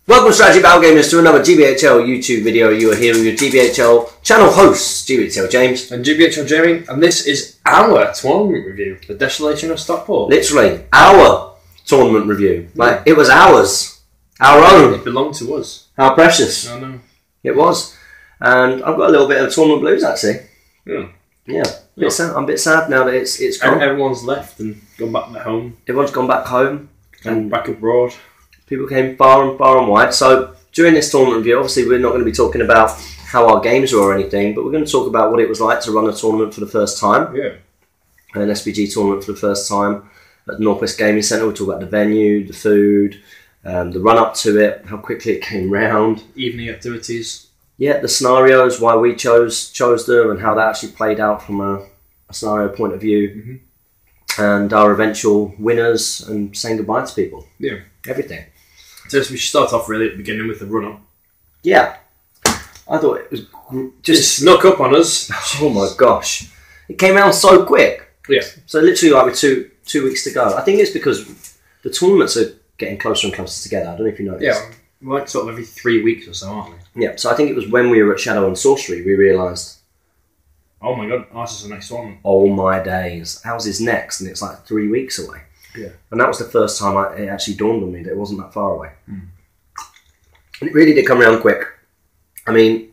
Welcome, Strategy Battle Gamers, to another GBHL YouTube video. You are here with your GBHL channel hosts, GBHL James and GBHL Jamie, and this is our tournament review, the Desolation of Stockport. Literally, our tournament review. Like, it was ours. Our own. It belonged to us. How precious. I know. It was. And I've got a little bit of tournament blues, actually. Yeah. I'm a bit sad now that it's gone. Everyone's left and gone back home. Everyone's gone back home. And back abroad. People came far and wide. So during this tournament review, obviously we're not going to be talking about how our games were or anything, but we're going to talk about what it was like to run a tournament for the first time. Yeah. An SPG tournament for the first time at the Northwest Gaming Centre. We'll talk about the venue, the food, the run up to it, how quickly it came round. Evening activities. Yeah, the scenarios, why we chose them, and how that actually played out from a scenario point of view, and our eventual winners, and saying goodbye to people. Yeah. Everything. So we should start off really at the beginning with the run-up. Yeah. I thought it was just snuck up on us. Oh my gosh. It came around so quick. Yeah. So literally like with two weeks to go. I think it's because the tournaments are getting closer and closer together. I don't know if you noticed. Yeah. We're like sort of every 3 weeks or so, aren't we? Yeah. So I think it was when we were at Shadow and Sorcery we realised, oh my god, ours is the next one. Oh my days. Ours is next, and it's like 3 weeks away. Yeah. And that was the first time it actually dawned on me that it wasn't that far away. And it really did come around quick. I mean,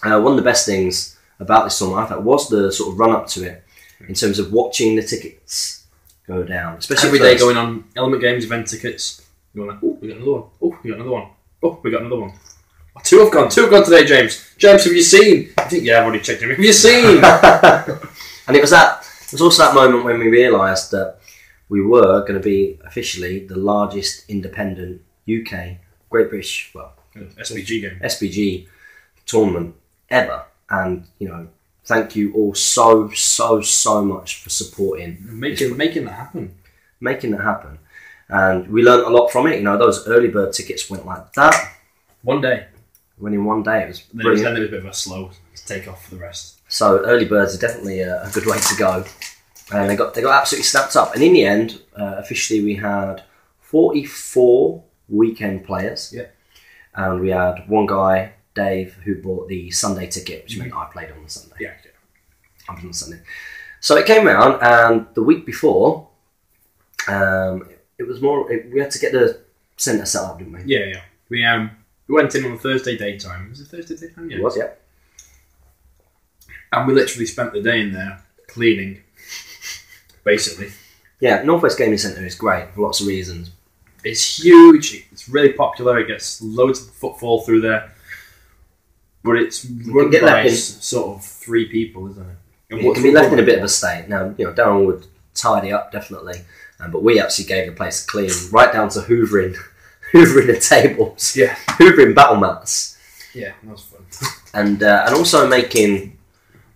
one of the best things about this tournament, I thought, was the sort of run up to it in terms of watching the tickets go down. Especially every day going on Element Games event tickets. You're like, oh, we got another one. Oh, we got another one. Oh, we got another one. Oh, two have gone today, James. James, have you seen? I think, yeah, I've already checked him. Have you seen? And it was also that moment when we realised that we were going to be officially the largest independent UK Great British, SPG tournament ever. And, you know, thank you all so much for supporting. Making that happen. Making that happen. And we learned a lot from it. You know, those early bird tickets went like that. One day. Went in one day. It was brilliant. Then it was a bit of a slow take off for the rest. So early birds are definitely a good way to go. And they got absolutely snapped up. And in the end, officially we had 44 weekend players. Yeah. And we had one guy, Dave, who bought the Sunday ticket, which meant I played on the Sunday. Yeah. I was on the Sunday. So it came around, and the week before, it was more. We had to get the centre set up, didn't we? Yeah. We went in on a Thursday daytime. Was it Thursday daytime? Yeah. It was, yeah. And we literally spent the day in there cleaning. Basically. Yeah, Northwest Gaming Centre is great for lots of reasons. It's huge, it's really popular, it gets loads of footfall through there. But it's run by sort of 3 people, isn't it? And it can be left in a bit of a state. Now, you know, Darren would tidy up, definitely. But we actually gave the place a clean, right down to hoovering the tables. Yeah. Hoovering battle mats. Yeah, that was fun. And also making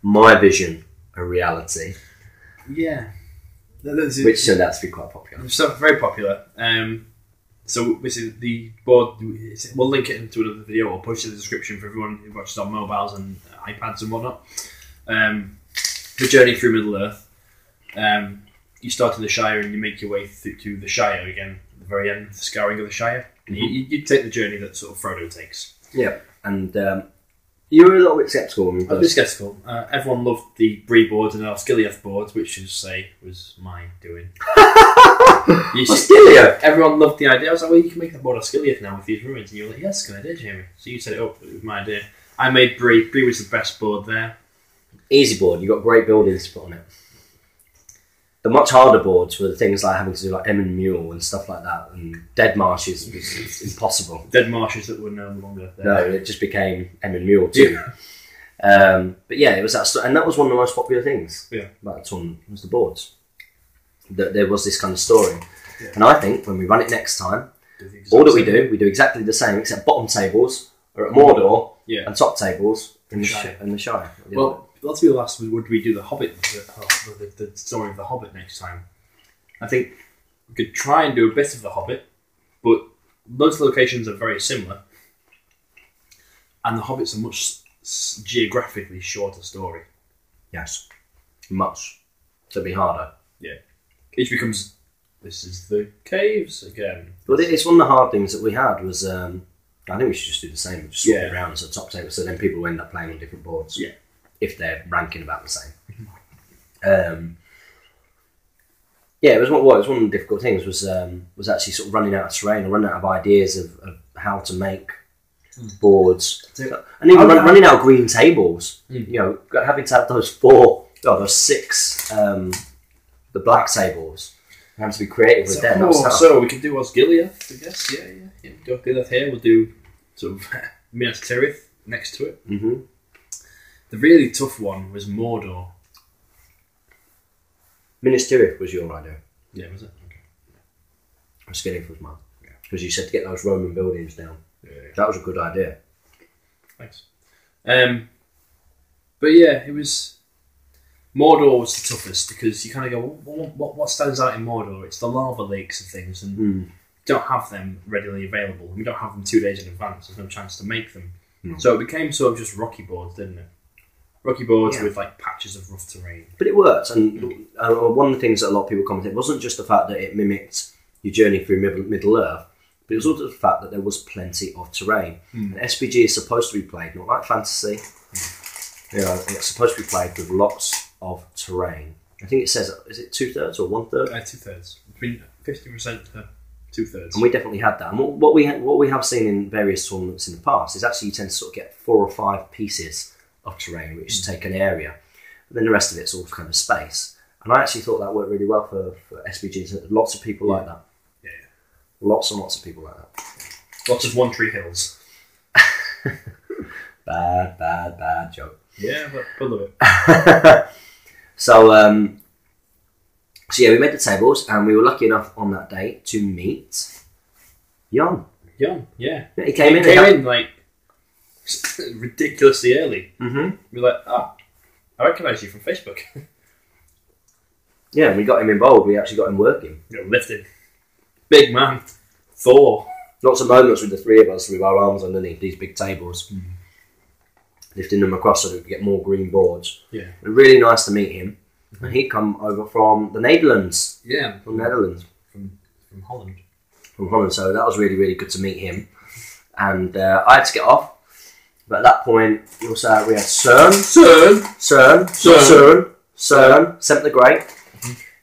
my vision a reality. Yeah. Which turned out to be quite popular. So very popular. So this is the board. We'll link it into another video or push it in the description for everyone who watches on mobiles and iPads and whatnot. The journey through Middle Earth. You start in the Shire and you make your way to the Shire again at the very end, the scouring of the Shire. And you take the journey that sort of Frodo takes. Yeah, and you were a little bit sceptical. I was a bit sceptical. Everyone loved the Bree boards and our Skilliath boards, which was my doing. Skilliath? Everyone loved the idea. I was like, well, you can make that board of Skilliath now with these ruins. And you were like, yes, good idea, Jamie. So you set it up. It was my idea. I made Bree. Bree was the best board there. Easy board. You got great buildings to put on it. The much harder boards were the things like having to do like Emmon Mule and stuff like that, and Dead Marshes was impossible. Dead Marshes that were no longer there. No, it just became Emmon Mule too. Yeah. But yeah, it was that, and that was one of the most popular things. Yeah, about the tournament was the boards. That there was this kind of story, and I think when we run it next time, all that we do exactly the same, except bottom tables are at Mordor, and top tables in the Shire. Well. Let's be the last. Would we do the Hobbit, the story of the Hobbit next time? I think we could try and do a bit of the Hobbit, but those locations are very similar, and the Hobbit's a much geographically shorter story. Yes, much. So it'd be harder. Yeah, each becomes This is the caves again. Well, it's one of the hard things that we had was, I think we should just do the same, just swap it around as a top table, so then people end up playing on different boards. Yeah. If they're ranking about the same. Yeah, it was one of the difficult things was actually sort of running out of terrain or running out of ideas of how to make boards, and even running out of green tables. You know, having to have those 6, the black tables. Having to be creative with them. So we can do Osgiliath, I guess. Yeah. Do Osgiliath here. We'll do sort of Minas Tirith next to it. Mm-hmm. The really tough one was Mordor. Minas Tirith was your idea. Yeah, was it? Okay. Osgiliath was mine. Because you said to get those Roman buildings down. Yeah. That was a good idea. Thanks. But yeah, it was... Mordor was the toughest because you kind of go, what stands out in Mordor? It's the lava lakes and things, and you don't have them readily available. We don't have them 2 days in advance. There's no chance to make them. So it became sort of just rocky boards, didn't it? Rocky boards with like patches of rough terrain. But it worked, and one of the things that a lot of people commented wasn't just the fact that it mimicked your journey through Middle Earth, but it was also the fact that there was plenty of terrain. And SPG is supposed to be played, not like fantasy. You know, it's supposed to be played with lots of terrain. I think it says, is it 2/3 or 1/3? 2/3, between 50% to 2/3. And we definitely had that. And what we have seen in various tournaments in the past is actually you tend to sort of get 4 or 5 pieces of terrain which take an area, but then the rest of it's all kind of space. And I actually thought that worked really well for SPGs. Lots of people like that. Yeah. Lots and lots of people like that. Lots of One Tree Hills. Bad joke. Yeah, but I love it. So yeah, we made the tables, and we were lucky enough on that day to meet Jan. Jan, yeah. He came in like ridiculously early. Mm-hmm. We were like, I recognise you from Facebook. Yeah, and we got him involved. We actually got him working. Lifting. Big man. Thor. Lots of moments with the three of us with our arms underneath these big tables. Lifting them across so that we could get more green boards. Yeah. It was really nice to meet him. And he'd come over from the Netherlands. Yeah. From Netherlands. From Holland. From Holland, so that was really, really good to meet him. And I had to get off. But at that point, we had Cern, Semp the Great.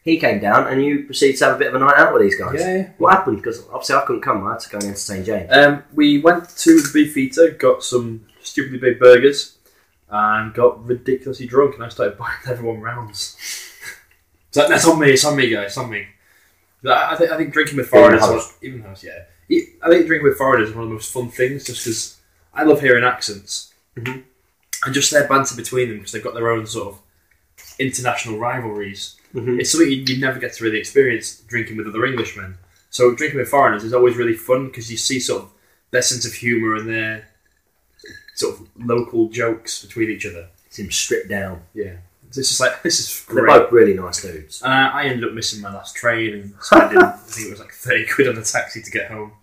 He came down, and you proceeded to have a bit of a night out with these guys. Yeah. What happened? Because obviously I couldn't come. I had to go and entertain Jane. We went to the Beefeater, got some stupidly big burgers, and got ridiculously drunk, and I started buying everyone rounds. So that's on me. It's on me, guys. It's on me. I think drinking with foreigners, I think drinking with foreigners is one of the most fun things, just because I love hearing accents, and just their banter between them, because they've got their own sort of international rivalries. It's something you never get to really experience drinking with other Englishmen. So drinking with foreigners is always really fun, because you see sort of their sense of humour and their sort of local jokes between each other. Seems stripped down. Yeah. It's just like, this is great. They're both really nice dudes. And I ended up missing my last train and spending, I think it was like 30 quid on a taxi to get home.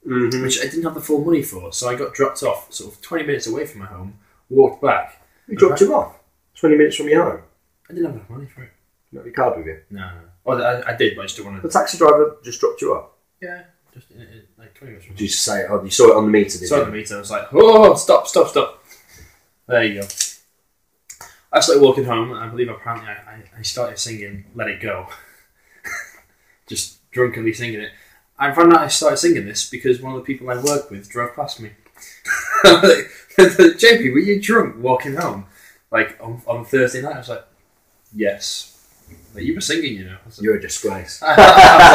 Which I didn't have the full money for, so I got dropped off sort of 20 minutes away from my home, walked back. Who dropped you off? 20 minutes from your home? I didn't have enough money for it. You got your card with you? No. Oh, I did, but I just didn't want to... The taxi driver just dropped you off? Yeah, just like 20 minutes from Did you just say, you saw it on the meter, did you? Saw it on the meter, I was like, oh, stop. There you go. I started walking home, and I believe apparently I started singing Let It Go. Just drunkenly singing it. I found out I started singing this because one of the people I work with drove past me. JP, were you drunk walking home? Like on Thursday night? I was like, yes. Like, you were singing, you know. Like, you're a disgrace. I was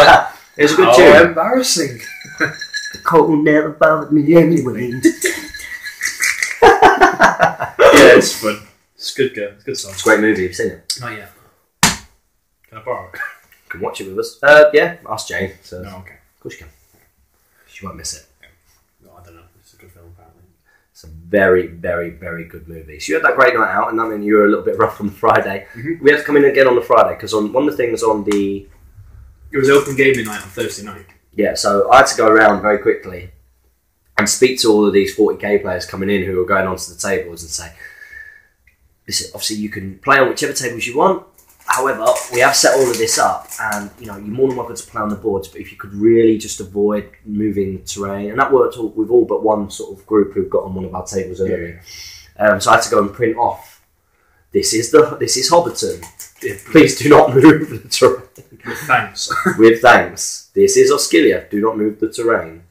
like, it was a good tune. How embarrassing. The cold never bothered me anyway. Yeah, it's fun. It's good, girl. It's a good song. It's a great movie. You've seen it? Not yet. Can I borrow it? You can watch it with us. Yeah, ask Jane. So. No, okay. Of course you can. She won't miss it. No, I don't know. It's a good film, apparently. It's a very, very, very good movie. So you had that great night out, and that meant you were a little bit rough on the Friday. We had to come in again on the Friday, because on one of the things on the... It was open gaming night on Thursday night. Yeah, so I had to go around very quickly and speak to all of these 40k players coming in who were going onto the tables and say, listen, obviously you can play on whichever tables you want. However, we have set all of this up, and you're more than welcome to play on the boards. But if you could really just avoid moving terrain, and that worked with all but one sort of group who got on one of our tables early. So I had to go and print off. This is Hobbiton. Please do not move the terrain. With thanks. With thanks. This is Oscilia. Do not move the terrain.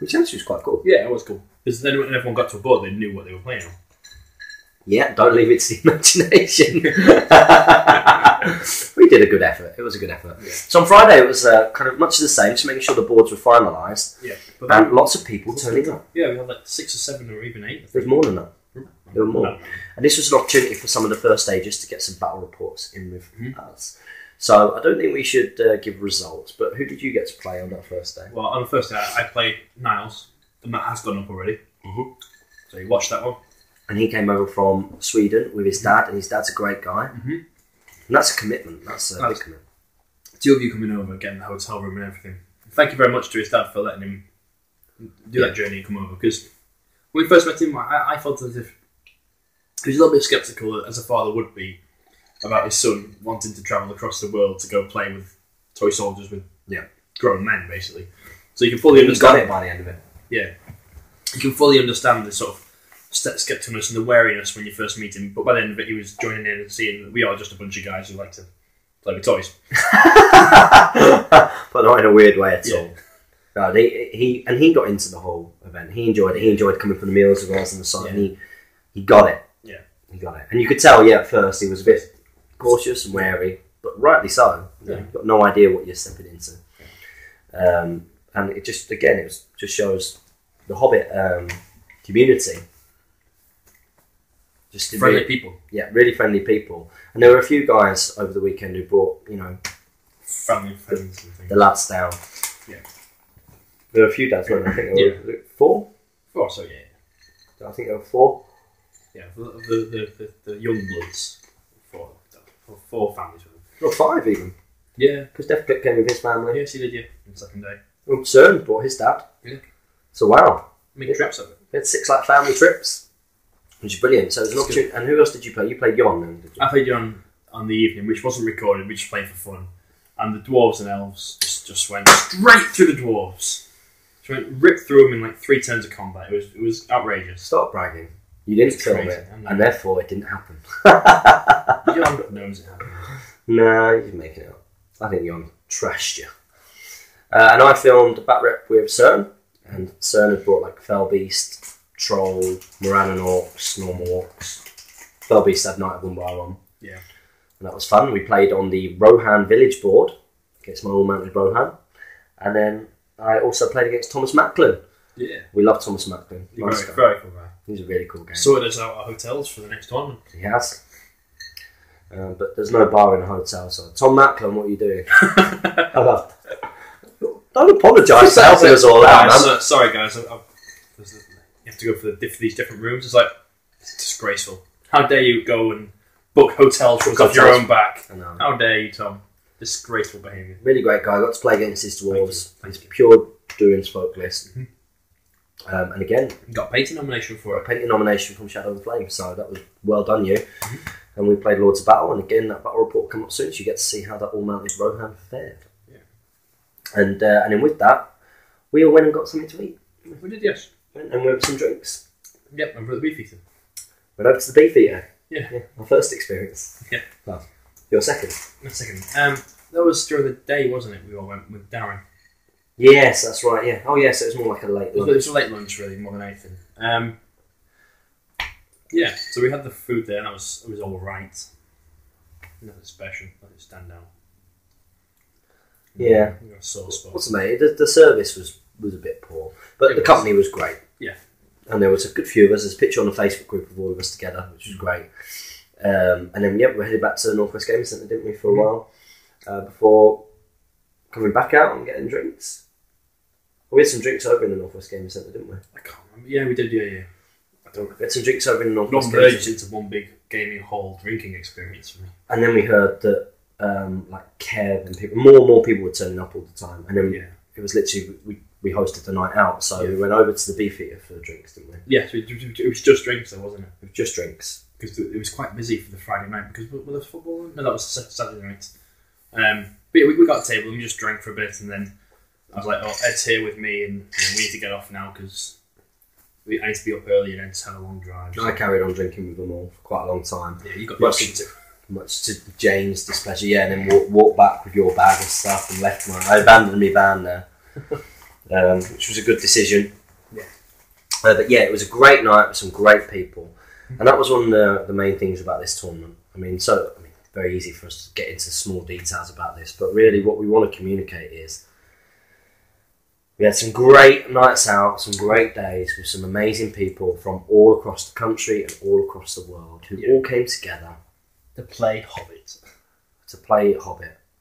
Which actually was quite cool. Yeah, it was cool. Because then when everyone got to a board, they knew what they were playing on. Yeah, don't leave it to the imagination. We did a good effort. It was a good effort. Yeah. So on Friday it was kind of much the same, just making sure the boards were finalised. Yeah. And lots of people turning up. Yeah, we had like 6 or 7 or even 8. There's more than that. There were more. And this was an opportunity for some of the first stages to get some battle reports in with us. So I don't think we should give results, but who did you get to play on that first day? Well, on the first day I played Niles. The mat has gone up already. So you watched that one. And he came over from Sweden with his dad, and his dad's a great guy. And that's a commitment. That's a big commitment. 2 of you coming over, getting the hotel room and everything. Thank you very much to his dad for letting him do that journey and come over. Because when we first met him, I felt as if he was a little bit sceptical, as a father would be, about his son wanting to travel across the world to go play with toy soldiers with grown men, basically. So you can fully understand. He got it by the end of it. Yeah. You can fully understand the sort of skepticalness and the wariness when you first meet him, but by the end of it he was joining in and seeing that we are just a bunch of guys who like to play with toys. But not in a weird way at all. No, he got into the whole event. He enjoyed it. He enjoyed coming for the meals with us on the side, and he got it. Yeah. He got it. And you could tell, at first he was a bit cautious and wary, but rightly so. You've got no idea what you're stepping into. And it just shows the Hobbit community. Just friendly people. Yeah, really friendly people. And there were a few guys over the weekend who brought, family friends and things. The lads down. Yeah. There were a few dads, weren't there? I think there were 4? 4, so yeah. I think there were 4. Yeah, the young bloods. 4 families with them. Or 5 even. Yeah. Because Def Clip came with his family. Yes, he did, on the second day. Well, CERN brought his dad. Yeah. So wow. Big trips of it. We had 6 family trips. Which is brilliant. So it was an opportunity. And who else did you play? You played Jon then, did you? I played Jon on the evening, which wasn't recorded, we just played for fun. And the dwarves and elves just went straight through the dwarves. Just ripped through them in like 3 turns of combat. It was outrageous. Stop bragging. You didn't film it, and therefore it didn't happen. Jon knows it happened. No, you're making it up. I think Jon trashed you. And I filmed a bat rep with CERN, and CERN had brought Fellbeast, Troll, Moran and Orcs, normal Orcs. Fellbeast had Night of 1x1. Yeah. And that was fun. We played on the Rohan village board against my all-mounted Rohan. And then I also played against Thomas Macklin. Yeah. We love Thomas Macklin. Nice guy. Very cool guy. He's a really cool guy. Sorted us out our hotels for the next tournament. He has. But there's no bar in the hotel, so Tom Macklin, what are you doing? Don't apologise for helping us all out, man. Sorry, guys. You have to go for these different rooms. It's disgraceful. How dare you go and book hotels off your own back? I know. How dare you, Tom? Disgraceful behaviour. Really great guy. I got to play against his dwarves. He's pure Durin's folk list. And again, got a painting nomination for it. A painting nomination from Shadow of the Flame. So that was well done, you. And we played Lords of Battle, and again, that battle report will come up soon, so you get to see how that all-mounted Rohan fared. Yeah. And then with that, we all went and got something to eat. We did, yes. And we went for some drinks. Yep, and for the Beefeater. Went over to the Beefeater. Yeah. My first experience. Yeah. Well, your second. My second. That was during the day, wasn't it? We all went with Darren. Yes, that's right, yeah. Oh, yes, it was more like a late lunch. It was a late lunch, really, more than anything. Yeah, so we had the food there, and it was all right. Nothing special, nothing stand out. Yeah. We got a sore spot. What's the matter? The service was a bit poor, but the company was great. Yeah. And there was a good few of us. There's a picture on the Facebook group of all of us together, which was great. And then, we headed back to the Northwest Gaming Centre, didn't we, for a while, before coming back out and getting drinks. We had some drinks over in the Northwest Gaming Centre, didn't we? I can't remember. Yeah, we did, yeah. We had some drinks over in the Northwest Gaming Centre. Into one big gaming hall drinking experience for me. And then we heard that, Kev and people, more and more people were turning up all the time. And then it was literally, we hosted the night out, so we went over to the Beefeater for drinks, didn't we? Yes, it was just drinks though, wasn't it? It was just drinks. because it was quite busy for the Friday night because were there football on? No, that was Saturday night. But yeah, we got a table and we just drank for a bit, and then I was like, "Oh, Ed's here with me, and we need to get off now because I need to be up early and Ed's had a long drive." So. I carried on drinking with them all for quite a long time. Yeah, you got much to James' displeasure. Yeah, and then walked back with your bag of stuff and left I abandoned my van there, which was a good decision. Yeah. But yeah, it was a great night with some great people, and that was one of the main things about this tournament. I mean, very easy for us to get into small details about this, but really what we want to communicate is we had some great nights out, some great days with some amazing people from all across the country and all across the world who all came together to play Hobbit.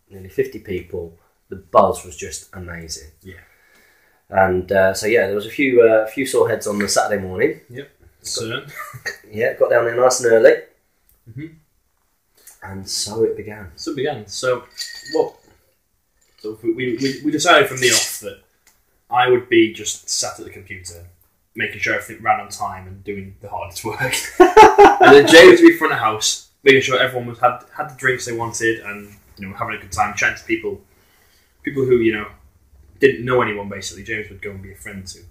Nearly 50 people. The buzz was just amazing. Yeah. And there was a few sore heads on the Saturday morning. Yep. So. Yeah, got down there nice and early. Mm-hmm. And so it began. So we decided from the off that I would be just sat at the computer, making sure everything ran on time and doing the hardest work. And then Jay would be front of house, making sure everyone had the drinks they wanted and having a good time, chatting to people who didn't know anyone. Basically, James would go and be a friend to.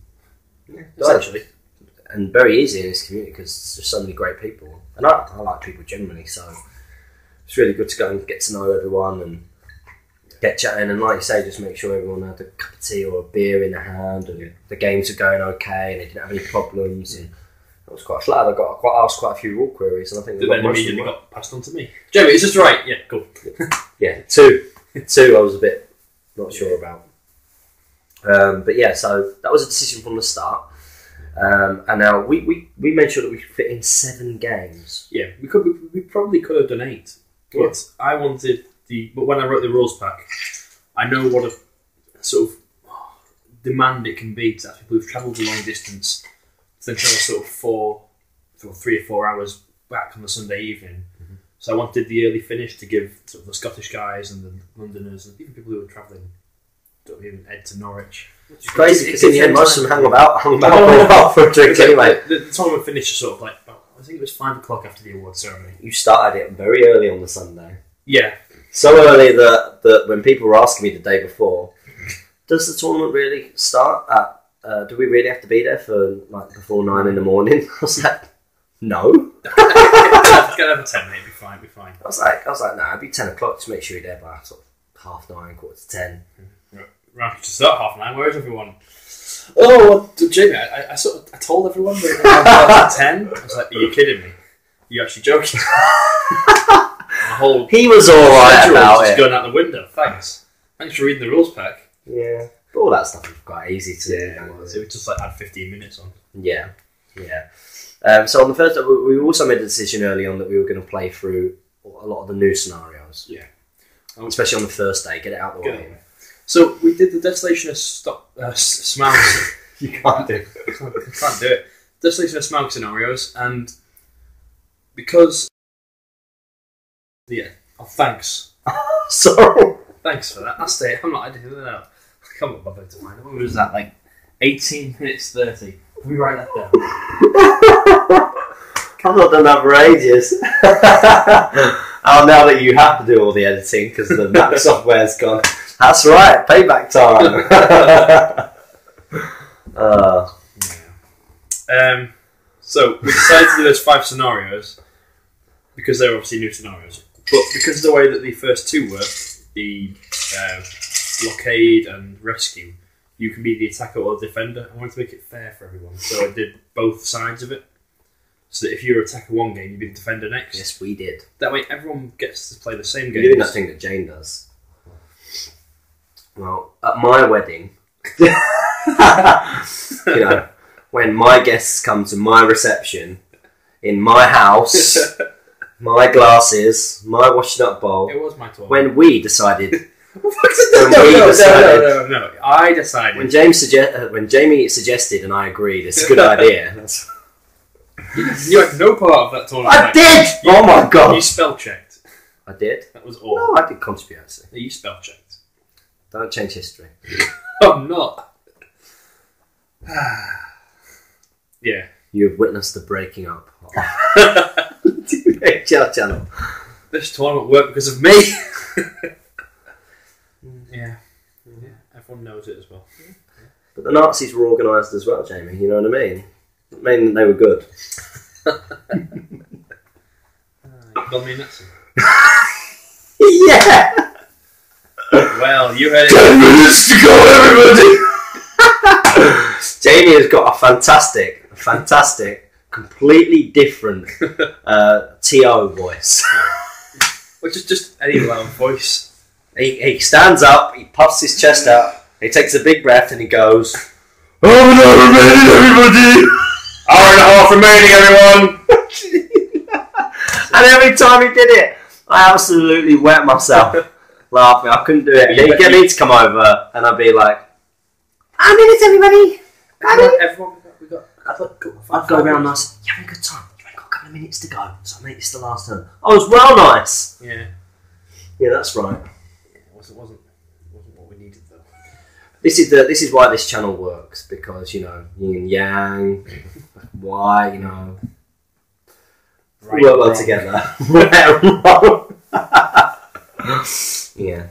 Yeah, essentially. And very easy in this community because there's just so many great people, and I like people generally, so it's really good to go and get to know everyone and get chatting, and like you say, just make sure everyone had a cup of tea or a beer in their hand, and the games were going okay, and they didn't have any problems. And I was quite flattered. I asked quite a few rule queries, and I think then immediately got passed on to me. Jamie, is this right? Yeah, cool. Yeah, two I was a bit not sure about. But yeah, so that was a decision from the start. And now we made sure that we could fit in 7 games. Yeah, we probably could have done 8. But I wanted but when I wrote the rules pack, I know what a sort of demand it can be to have people who've travelled a long distance to then travel sort of 3 or 4 hours back on the Sunday evening. Mm-hmm. So I wanted the early finish to give sort of the Scottish guys and the Londoners and even people who were travelling, even Ed to Norwich. It's crazy because in the end most of them hung about for a drink anyway. The tournament finished sort of like, I think it was 5 o'clock after the award ceremony. You started it very early on the Sunday. Yeah. So early that when people were asking me the day before, does the tournament really start at, do we really have to be there for before 9 in the morning? I was like, no. Get over 10 minutes, be fine. I was like, no, it'd be 10 o'clock, just make sure you're there by sort of 9:30, 10. Right, to start 9:30, where's everyone? Oh, Jamie, I told everyone that it was 10. I was like, are you kidding me? Are you actually joking? He was alright about just it. Going out the window. Thanks for reading the rules pack. Yeah, but all that stuff was quite easy to do. It was just like add 15 minutes on. Yeah. So on the first, we also made a decision early on that we were going to play through a lot of the new scenarios. Yeah, especially on the first day, get it out of the way. So we did the Desolation of Smaug. You can't do it. I can't do it. Desolation of Smaug scenarios, and because thanks. Sorry. Thanks for that. That's it. I didn't know. I can't bother to find it. What was that, like 18 minutes 30? Can we write that down? I've not done that for ages. Oh, now that you have to do all the editing because the Mac software's gone. That's right, payback time. So we decided to do those 5 scenarios because they're obviously new scenarios. But because of the way that the first 2 were, the blockade and rescue, you can be the attacker or the defender. I wanted to make it fair for everyone, so I did both sides of it. So that if you're attacker one game, you'd be the defender next. Yes, we did. That way everyone gets to play the same game. You're doing that thing that Jane does. Well, at my wedding, when my guests come to my reception, in my house, my glasses, my washing up bowl. It was my toilet. When we decided... No. I decided. When Jamie suggested and I agreed, it's a good idea. You had no part of that tournament. I did! Oh my god! You spell checked. I did? That was all. No, I did contribute, actually. No, you spell checked. Don't change history. I'm not. Yeah. You have witnessed the breaking up. GBHL channel. This tournament worked because of me. Yeah, everyone knows it as well. But the Nazis were organised as well, Jamie. You know what I mean? It meant they were good. You called me a Nazi? Yeah. Well, you heard it. 10 minutes to go, everybody. Jamie has got a fantastic, completely different TO voice. Which is just any loud voice. He stands up, he puffs his chest out, he takes a big breath, and he goes, "Hour and a half remaining, everybody! Hour and a half remaining, everyone!" And every time he did it, I absolutely wet myself laughing. I couldn't do it. He'd get me to come over, and I'd be like, "5 minutes, everybody! Everyone, I'd go around and say, "You having a good time? You ain't got a couple of minutes to go, so mate, this is the last turn." I was well nice. Yeah, that's right. It wasn't what we needed though. This is why this channel works, because yin and yang, why we work well together. Right and wrong. Yeah.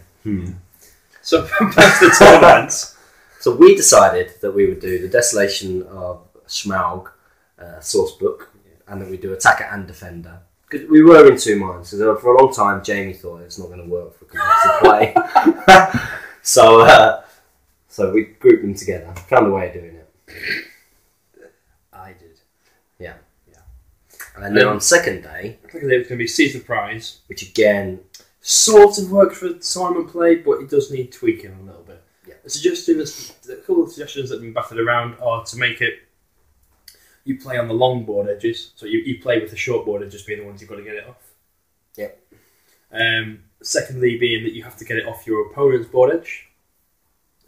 So back to the tournaments. So we decided that we would do the Desolation of Schmaug source book, and then we do attacker and defender. Because we were in two minds. So for a long time, Jamie thought it's not going to work for competitive play. So we grouped them together. Found a way of doing it. I did. Yeah. And then on the second day, I think it was going to be Seize the Prize, which again sort of works for tournament play, but it does need tweaking a little bit. Yeah. A couple of suggestions that have been battered around are to make it. You play on the long board edges, so you play with the short board edges being the ones you've got to get it off. Yep. Secondly, being that you have to get it off your opponent's board edge.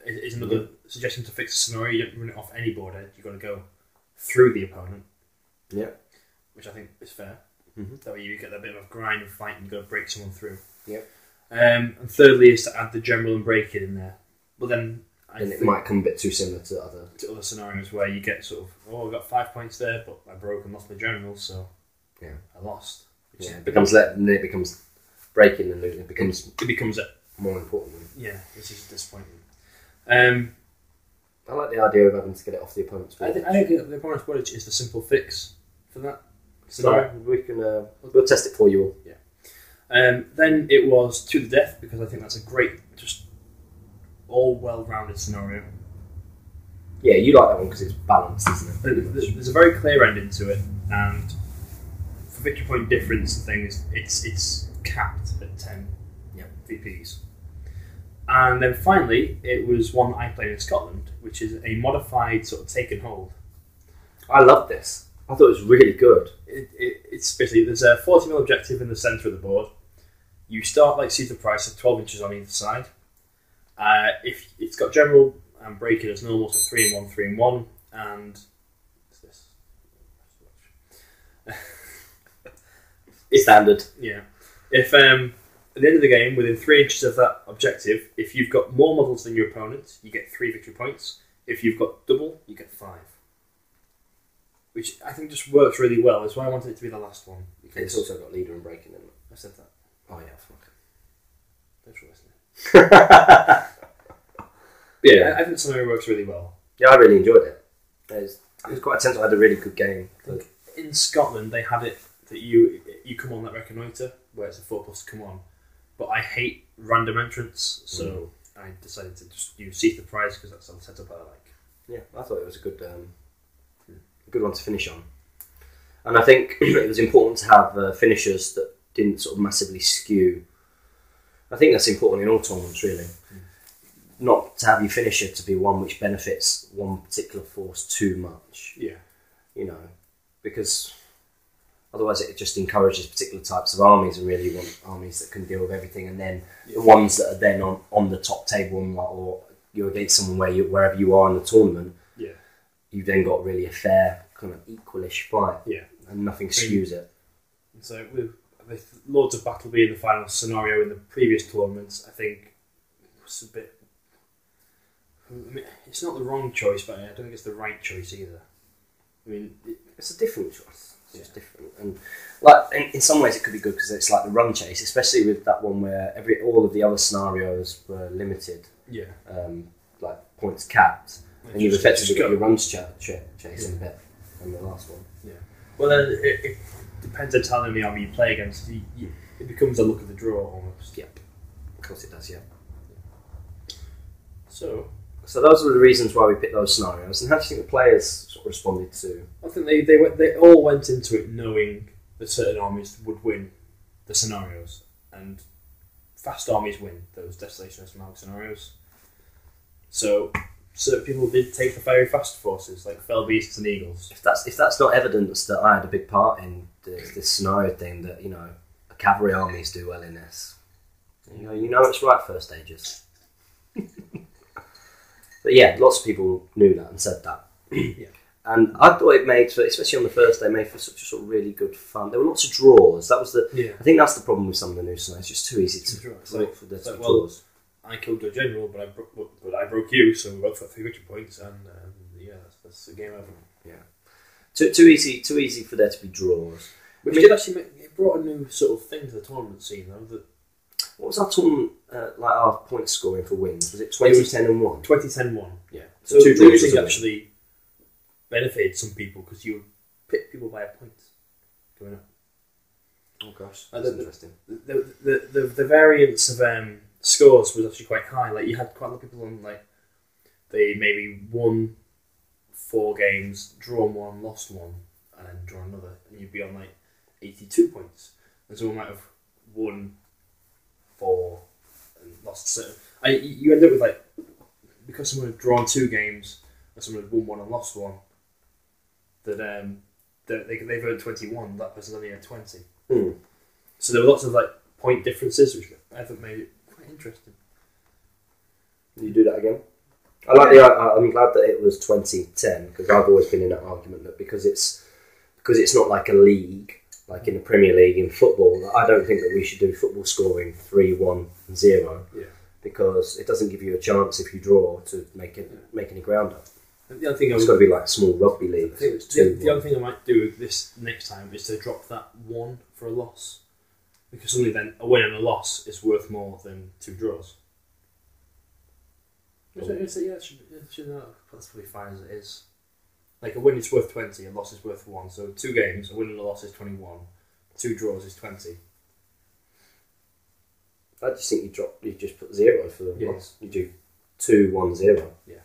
Is another suggestion to fix the scenario. You don't run it off any board edge. You've got to go through the opponent. Yep. Which I think is fair. Mm-hmm. That way you get that bit of a grind and fight and you've got to break someone through. Yep. And thirdly is to add the general and break it in there. But then it might come a bit too similar to other scenarios where you get sort of, I got 5 points there, but I broke and lost my general, so I lost. It becomes breaking and losing. It becomes more important. Yeah, this is disappointing. I like the idea of having to get it off the opponent's board. I think the opponent's board is the simple fix for that scenario. So we can we'll test it for you all. Yeah. Then it was To the Death, because I think that's a great, just all well-rounded scenario. Yeah, you like that one because it's balanced, isn't it? There's a very clear ending to it, and for victory point difference and things, it's capped at 10 VPs. And then finally, it was one that I played in Scotland, which is a modified sort of take and hold. I love this. I thought it was really good. It's basically, there's a 40mm objective in the centre of the board. You start like Seize the Prize, so 12 inches on either side. If it's got general and breaking as normal, so 3 and 1, 3 and 1, and what's this? Standard. Yeah. If at the end of the game, within 3 inches of that objective, if you've got more models than your opponent, you get 3 victory points. If you've got double, you get 5. Which I think just works really well. That's why I wanted it to be the last one. It's also got leader and breaking in it. I said that. Oh yeah, fuck. Thanks for listening. I think the scenario works really well. Yeah, I really enjoyed it. It was quite intense. I had a really good game. In Scotland, they had it that you come on that reconnoitre, where it's a 4+ to come on. But I hate random entrance, so I decided to just use Seize the Prize because that's the setup I like. Yeah, I thought it was a good one to finish on. And I think it was important to have finishers that didn't sort of massively skew. I think that's important in all tournaments, really. Not to have your finisher to be one which benefits one particular force too much. Yeah. Because otherwise it just encourages particular types of armies, and really you want armies that can deal with everything, and then the ones that are then on the top table, or you're against someone wherever you are in the tournament, you've then got really a fair kind of equalish fight, and nothing skews it. So with Lords of Battle being the final scenario in the previous tournaments, I think it's a bit. I mean, it's not the wrong choice, but I don't think it's the right choice either. I mean, it's a different choice. It's just different. And like in some ways it could be good because it's like the run chase, especially with that one where all of the other scenarios were limited. Yeah. Like points capped, and you've effectively got your runs chasing a bit on the last one. Yeah. Well, then it depends entirely on the army you play against. It becomes a look of the draw almost. Yep. Of course it does. Yeah. So those were the reasons why we picked those scenarios. And how do you think the players sort of responded to? I think they all went into it knowing that certain armies would win the scenarios, and fast armies win those Desolation and scenarios. So certain people did take the very fast forces, like fell beasts and eagles. If that's not evidence that I had a big part in this scenario thing, that cavalry armies do well in this, you know it's right first stages. But yeah, lots of people knew that and said that. Yeah. And I thought it made for, especially on the first day, made for such a sort of really good fun. There were lots of draws. That was I think that's the problem with some of the new scenarios. It's just too easy to look for the draws. I killed a general, but I broke you, so we both got 3 victory points, and that's the game over. Yeah, too easy for there to be draws. Which did actually it brought a new sort of thing to the tournament scene, though. What was our tournament like? Our point scoring for wins, was it 20-10 and 1? 20-10-1. Yeah, so losing actually benefited some people because you would pit people by a point going up. Oh gosh, that's interesting. The variance of scores was actually quite high. Like you had quite a lot of people on they maybe won 4 games, drawn 1, lost 1, and then drawn another, and you'd be on 82 points. And someone might have won 4 and lost 7. You end up with because someone had drawn 2 games and someone had won 1 and lost 1, that they've earned 21. That person's only earned 20. Mm. So there were lots of point differences, which I thought made it quite interesting. Will you do that again? I'm glad that it was 20-10 because I've always been in that argument that because it's not like a league, like in the Premier League in football. I don't think that we should do football scoring 3-1 and 0 because it doesn't give you a chance if you draw to make any ground up. The other thing it's got to be like small rugby league. The other thing I might do with this next time is to drop that 1 for a loss, because suddenly then a win and a loss is worth more than 2 draws. That's probably fine as it is. Like a win is worth 20, a loss is worth 1. So 2 games, a win and a loss is 21. 2 draws is 20. I just think you just put 0 for the loss. You do 2-1-0. Yeah.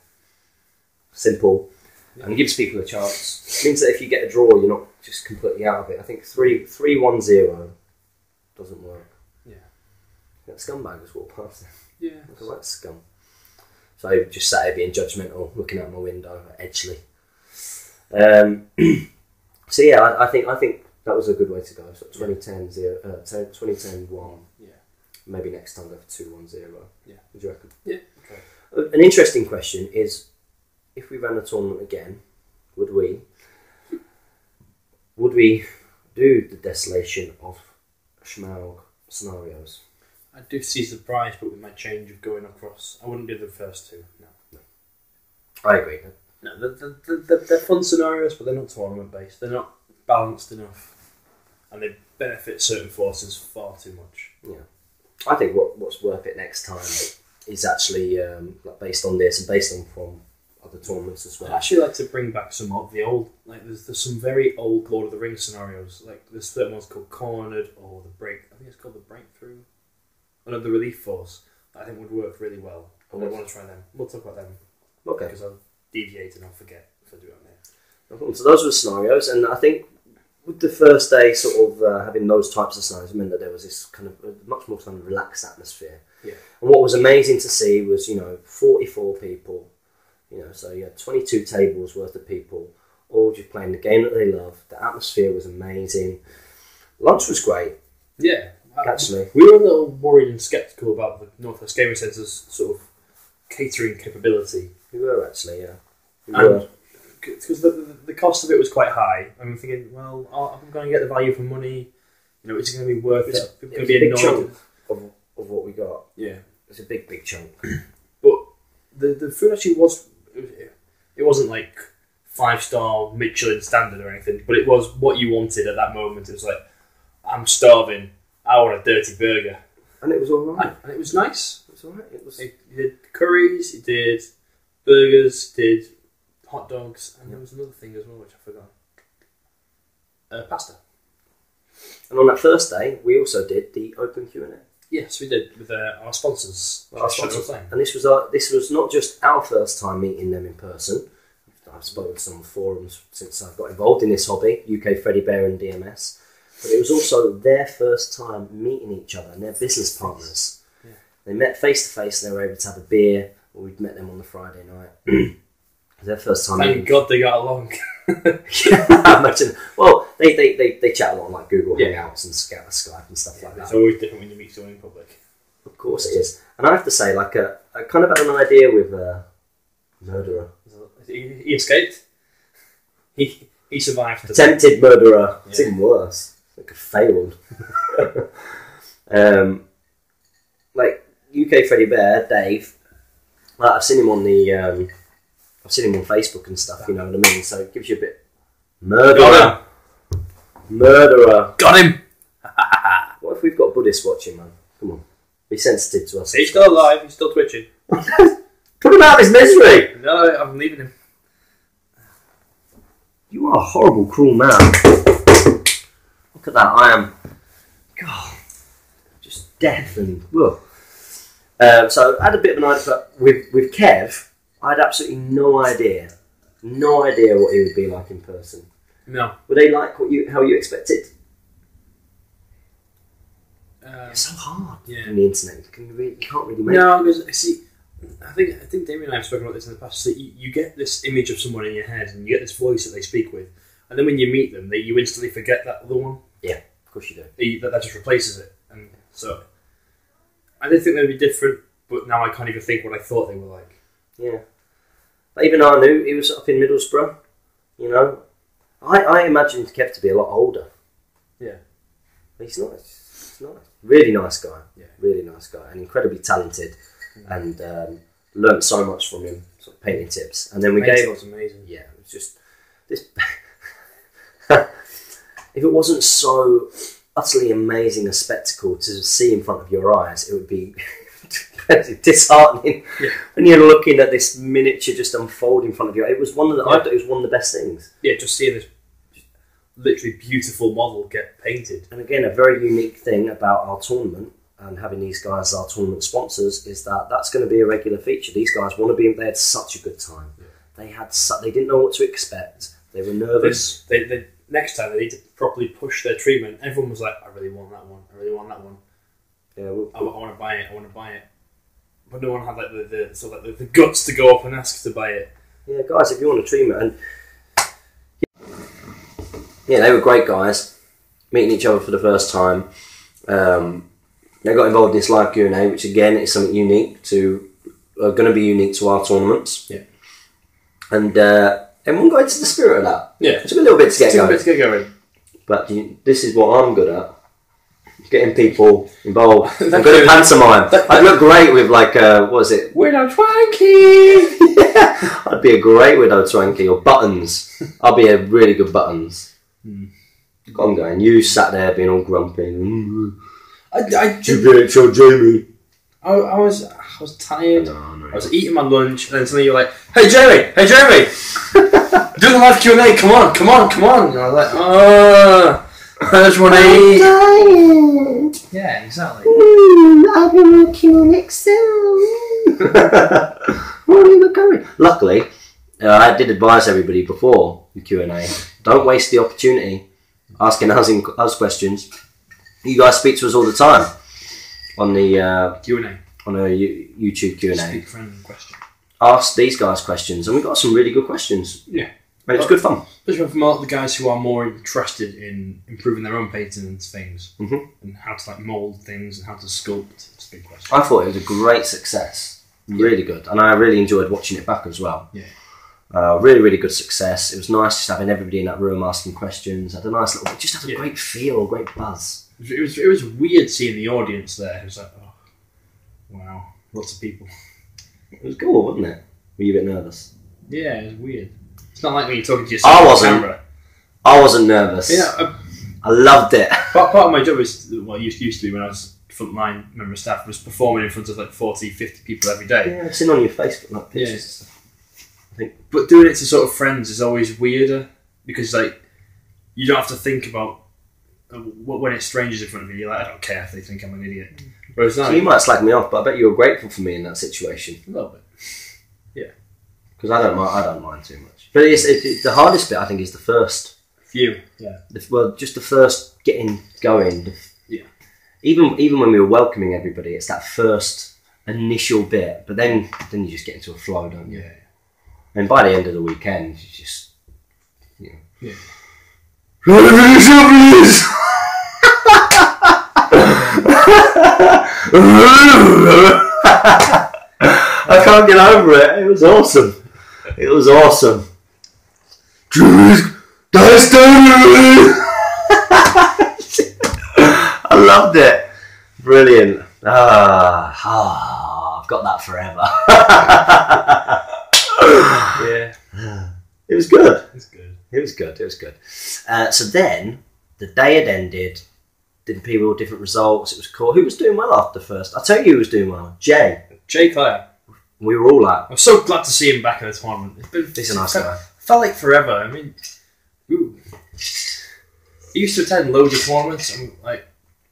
Simple. Yeah. And it gives people a chance. It means that if you get a draw, you're not just completely out of it. I think 3-1-0 doesn't work. Yeah. That scumbag was walked past it. Yeah. Look at that scum. So I just sat there being judgmental, looking out my window at Edgeley. So yeah, I think that was a good way to go. So 20-10-1. Yeah. Maybe next time go for 2-1-0. Yeah. What do you reckon? Yeah. Okay. An interesting question is, if we ran a tournament again, would we do the Desolation of Schmaug scenarios? I do see surprise, but with my change of going across, I wouldn't do the first 2. No. I agree. No, they're fun scenarios, but they're not tournament based. They're not balanced enough, and they benefit certain forces far too much. Yeah, I think what's worth it next time is actually based on this and based on from other tournaments as well. I'd actually like to bring back some of the old, there's some very old Lord of the Rings scenarios. Like there's certain ones called Cornered or the Break. I think it's called the Breakthrough. One of the Relief Force that I think would work really well. I want to try them. We'll talk about them. Okay. Because I'll deviate and I'll forget if I do it on there. No problem. So those were the scenarios, and I think with the first day sort of having those types of scenarios meant that there was this kind of much more kind of relaxed atmosphere. Yeah. And what was amazing to see was 44 people, so you had 22 tables worth of people all just playing the game that they love. The atmosphere was amazing. Lunch was great. Yeah. Actually, we were a little worried and sceptical about the Northwest Gaming Centre's sort of catering capability. We were actually, yeah. Because the cost of it was quite high. I'm thinking, well, I'm going to get the value for money. Is it going to be worth it? It's going to be a big chunk of what we got. Yeah, it's a big chunk. But the food actually was. It wasn't like 5-star Michelin standard or anything, but it was what you wanted at that moment. It was like, I'm starving, I want a dirty burger. And it was alright. And it was nice. It was alright. It did curries, it did burgers, it did hot dogs, and there was another thing as well which I forgot. Pasta. And on that first day, we also did the open Q&A. Yes, we did with our sponsors. And this was not just our first time meeting them in person. I've spoken to some forums since I got involved in this hobby, UK Freddy Bear and DMS. But it was also their first time meeting each other and their business partners. Yeah. They met face to face and they were able to have a beer. We'd met them on the Friday night. Their first time. Thank God they got along. Imagine. Well, they chat a lot on like Google Hangouts and Skype and stuff like that. It's always different when you meet someone in public. Of course it is. And I have to say, like, I kind of had an idea with Murderer. He escaped. He survived. Attempted murderer. Yeah. It's even worse. Like a failed. Like UK Freddy Bear, Dave. Like, I've seen him on the. I've seen him on Facebook and stuff. You know what I mean. So it gives you a bit. Murderer. Murderer. Got him. What if we've got Buddhists watching, man? Come on. Be sensitive to us. He's still alive. He's still twitching. Put him out of his misery. No, I'm leaving him. You are a horrible, cruel man. Look at that. I am. God. Just death and. Whoa. So I had a bit of an idea. With Kev, I had absolutely no idea what he would be like in person. No. Were they like how you expected? It's so hard on the internet. You can't really make it. No, because see, I think Damien and I have spoken about this in the past. So you get this image of someone in your head, and you get this voice that they speak with, and then when you meet them, you instantly forget that other one. Yeah, of course you do. That just replaces it, and so I did think they'd be different, but now I can't even think what I thought they were like. Yeah, but even I knew he was up in Middlesbrough. You know, I imagined Kev to be a lot older. Yeah, but he's nice. He's nice. Really nice guy. Yeah, really nice guy, and incredibly talented. And learned so much from him, sort of painting tips. And then we gave. Was amazing. Yeah, it was just this. If it wasn't so utterly amazing a spectacle to see in front of your eyes, it would be disheartening. Yeah. When you're looking at this miniature just unfold in front of you. It was one of the. I thought it was one of the best things. Yeah, just seeing this literally beautiful model get painted. And again, a very unique thing about our tournament. And having these guys as our tournament sponsors is that's going to be a regular feature. These guys want to be. They had such a good time. Yeah. They didn't know what to expect. They were nervous. They next time they need to properly push their treatment. Everyone was like, "I really want that one. I really want that one. Yeah, I want to buy it. I want to buy it." But no one had like the guts to go up and ask to buy it. Yeah, guys, if you want a treatment, and yeah, they were great guys, meeting each other for the first time. They got involved in this live Q&A, which again is something going to be unique to our tournaments. Yeah. And everyone got into the spirit of that. Yeah. It took a little bit to get going. But this is what I'm good at. Getting people involved. I'm good at pantomime. I'd look great with what was it? Widow Twanky! Yeah. I'd be a great Widow Twanky or Buttons. I'd be a really good Buttons. I'm going, you sat there being all grumpy. GBHL Jamie. I was tired. No. I was eating my lunch, and then suddenly you're like, "Hey Jamie, do the live Q&A. Come on." And I was like, I just want to eat. Tired. Yeah, exactly. I'll be working on Excel. Where are we going? Luckily, I did advise everybody before the Q&A. Don't waste the opportunity asking us questions. You guys speak to us all the time on the Q&A. On a YouTube Q&A. Speak friend question. Ask these guys questions, and we got some really good questions. Yeah. And it was good fun. Especially from all the guys who are more interested in improving their own painting and things. Mm-hmm. And how to mould things and how to sculpt. It's a big question. I thought it was a great success. Really good. And I really enjoyed watching it back as well. Yeah. Really, really good success. It was nice just having everybody in that room asking questions. Had a nice little, just had a great feel, great buzz. It was weird seeing the audience there. It was like, oh, wow, lots of people. It was cool, wasn't it? Were you a bit nervous? Yeah, it was weird. It's not like when you're talking to yourself on camera. I wasn't nervous. Yeah, I loved it. Part of my job is, well, it used to be when I was frontline member of staff, was performing in front of like 40, 50 people every day. Yeah, I've seen on your Facebook like pictures and stuff. I think, but doing it to sort of friends is always weirder because like you don't have to think about when it's strangers in front of you. You're like, I don't care if they think I'm an idiot. Whereas now, so you might slag me off, but I bet you were grateful for me in that situation. A little bit, yeah. Because I don't mind too much. But the hardest bit I think is the first few. Yeah. Just the first getting going. Yeah. Even when we were welcoming everybody, it's that first initial bit. But then you just get into a flow, don't you? Yeah. And by the end of the weekend, you just, you know. Yeah. I can't get over it. It was awesome. It was awesome. I loved it. Brilliant. I've got that forever. Yeah. It was good. It's good. It was good. It was good. So then the day had ended. Different people, different results. It was cool. Who was doing well after first? I'll tell you who was doing well. Jay Clare. We were all like, I'm so glad to see him back in the tournament. He's a nice guy. Felt like forever. I mean, he used to attend loads of tournaments and like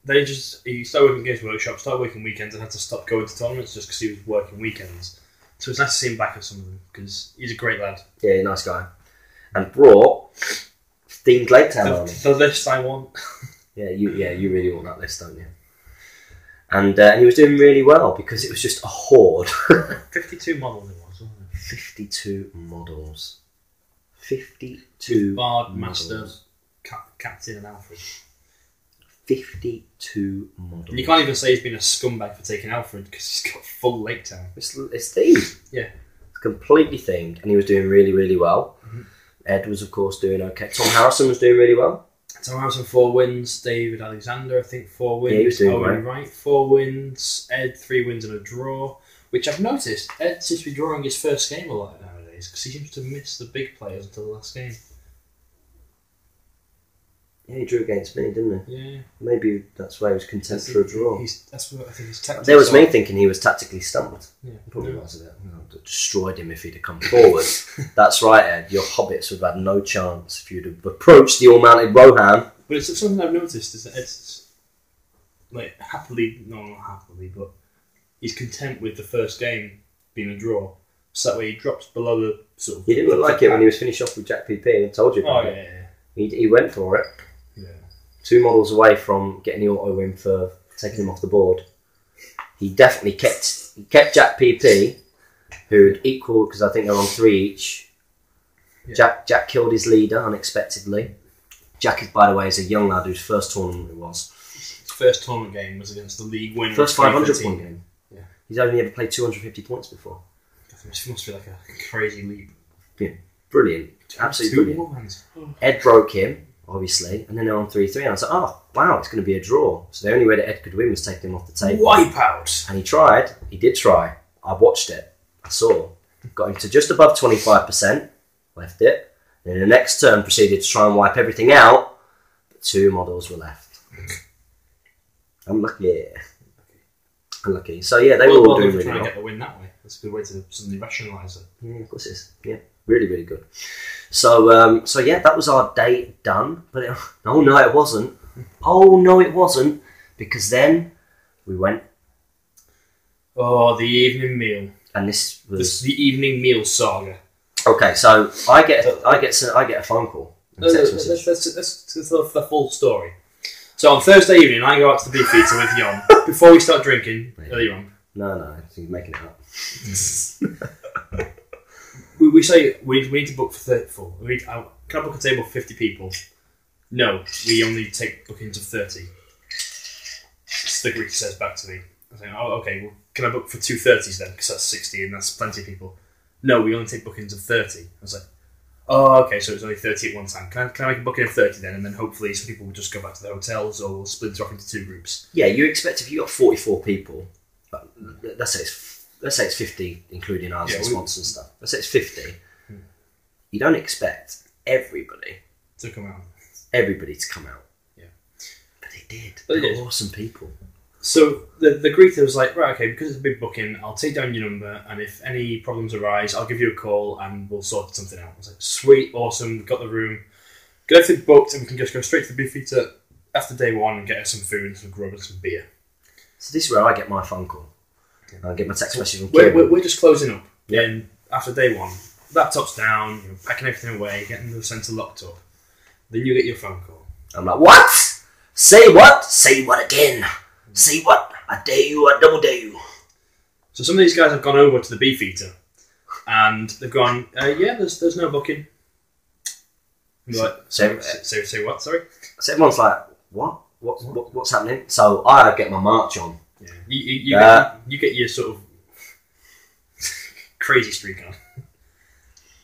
he started working Games Workshop, started working weekends, and had to stop going to tournaments just because he was working weekends. So it's nice to see him back at some of them because he's a great lad. Yeah, nice guy. And brought themed Lake Town on. The list I want. You really want that list, don't you? And he was doing really well because it was just a horde. 52 models it was, wasn't it? 52 models. 52 Bard, models. Master, Captain and Alfred. 52 models. And you can't even say he's been a scumbag for taking Alfred because he's got full Lake Town. It's themed. Yeah. It's completely themed and he was doing really, really well. Mm-hmm. Ed was, of course, doing okay. Tom Harrison was doing really well. Tom Harrison 4 wins, David Alexander I think 4 wins, he was doing Owen great. Wright 4 wins, Ed 3 wins and a draw, which I've noticed Ed seems to be drawing his first game a lot nowadays because he seems to miss the big players until the last game. Yeah, he drew against me, didn't he? Yeah. Maybe that's why he was content for a draw. That's what I think his tactics. There was me thinking he was tactically stumped. Yeah. Probably was a bit. Destroyed him if he'd have come forward. That's right, Ed. Your hobbits would have had no chance if you'd have approached the all-mounted Rohan. But it's something I've noticed is that Ed's like not happily, but he's content with the first game being a draw. So that way he drops below the sort of. He didn't look like it when he was finished off with Jack PP. I told you about it. Yeah. He went for it. Yeah. 2 models away from getting the auto win for taking him off the board. He definitely kept Jack PP, who'd equal because I think they're on 3 each. Yeah. Jack killed his leader unexpectedly. Jack, by the way, is a young lad whose first tournament it was. His first tournament game was against the league winner. First 500 point game. Yeah. He's only ever played 250 points before. It must be like a crazy leap. Yeah, brilliant. Absolutely brilliant. Ed broke him, obviously, and then they're on 3-3. And I was like, oh, wow, it's going to be a draw. So the only way that Ed could win was taking him off the table. Wipeout! And he tried. He did try. I watched it. I saw. Got him to just above 25%. Left it. Then the next turn proceeded to try and wipe everything out. But 2 models were left. Unlucky. So yeah, they were all doing really well. Trying to get the win that way. That's a good way to suddenly rationalise it. Yeah, of course it is. Yeah, really, really good. So yeah, that was our day done. But oh no, it wasn't. Oh no, it wasn't. Because then we went. Oh, the evening meal. And this was the evening meal saga. Okay, so I get a phone call. That's the full story. So on Thursday evening, I go out to the Beefeater with Jon before we start drinking. Earlier on. No, you're making it up. we say we need to book for 30. Can I book a table for 50 people? No, we only take bookings of 30. The Greek says back to me. I say, oh, okay. Well, can I book for 2 30s then? Because that's 60 and that's plenty of people. No, we only take bookings of 30. I was like, oh, okay, so it's only 30 at one time. Can I make a booking of 30 then? And then hopefully some people will just go back to their hotels or we'll split off into 2 groups. Yeah, you expect if you got 44 people, let's say it's 50, including ours and sponsors and stuff. Let's say it's 50. you don't expect everybody to come out. Yeah. But they did. They're awesome people. So the greeter was like, right, okay, because it's a big booking, I'll take down your number, and if any problems arise, I'll give you a call and we'll sort something out. I was like, sweet, awesome, got the room, got everything booked, and we can just go straight to the Beefeater after day one and get us some food and some grub and some beer. So this is where I get my phone call. I get my text message from Kieran. We're just closing up. Yeah. And after day one, laptop's down, packing everything away, getting the centre locked up. Then you get your phone call. I'm like, what? Say what? Say what again? Say what? I dare you, I double dare you. So some of these guys have gone over to the Beefeater and they've gone, yeah, there's no booking. Like, say what, sorry? So everyone's like, what? What's happening? So I get my march on. Yeah. You get your sort of crazy streak on.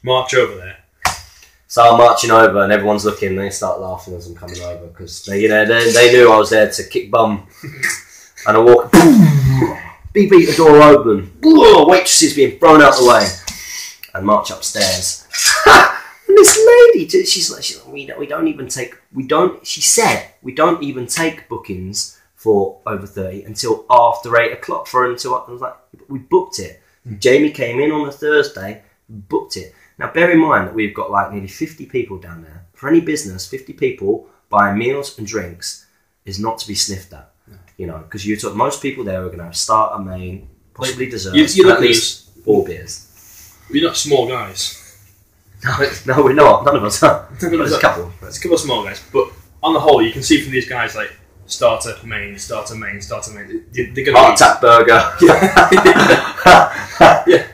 March over there. So I'm marching over and everyone's looking and they start laughing as I'm coming over because they knew I was there to kick bum. And I walk, Beefeater door open, waitresses being thrown out the way, and march upstairs. And this lady, she's like, we don't even take bookings for over 30 until after 8 o'clock. I was like, we booked it. Jamie came in on a Thursday, booked it. Now bear in mind that we've got like nearly 50 people down there. For any business, 50 people buying meals and drinks is not to be sniffed at. You know, because most people there are going to have starter, main, possibly desserts, and at least 4 beers. You're not small guys. No, we're not. None of us are. There's a couple. There's a couple of small guys, but on the whole, you can see from these guys like starter, main, starter, main, starter, main. They're going to Heart attack burger. Yeah.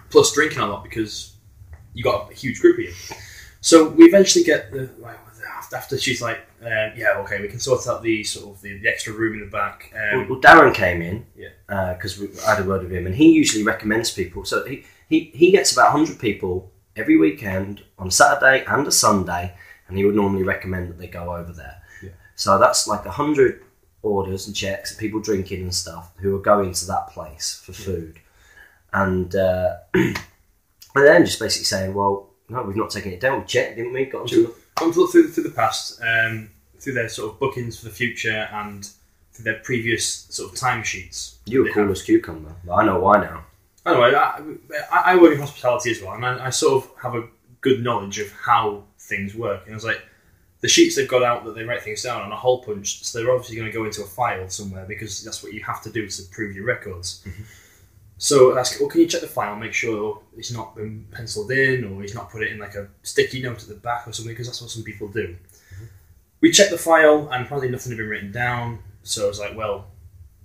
Plus drinking a lot because you got a huge group here. So we eventually get after she's like, yeah, okay, we can sort out the extra room in the back. Well, Darren came in because I had a word with him, and he usually recommends people. So he gets about 100 people every weekend on a Saturday and a Sunday, and he would normally recommend that they go over there. Yeah. So that's like 100 orders and checks of people drinking and stuff who are going to that place for food, and then just basically saying, well, no, we've not taken it down. We checked, didn't we? Got to look through the past, through their sort of bookings for the future and through their previous sort of timesheets. You were cool as cucumber. I know why now. Anyway, I work in hospitality as well, and I sort of have a good knowledge of how things work. And I was like, the sheets they've got out that they write things down on a hole punched, so they're obviously going to go into a file somewhere because that's what you have to do to prove your records. Mm-hmm. So I asked, well, can you check the file, make sure it's not been penciled in or he's not put it in like a sticky note at the back or something, because that's what some people do. Mm-hmm. We checked the file and apparently nothing had been written down. So I was like, well,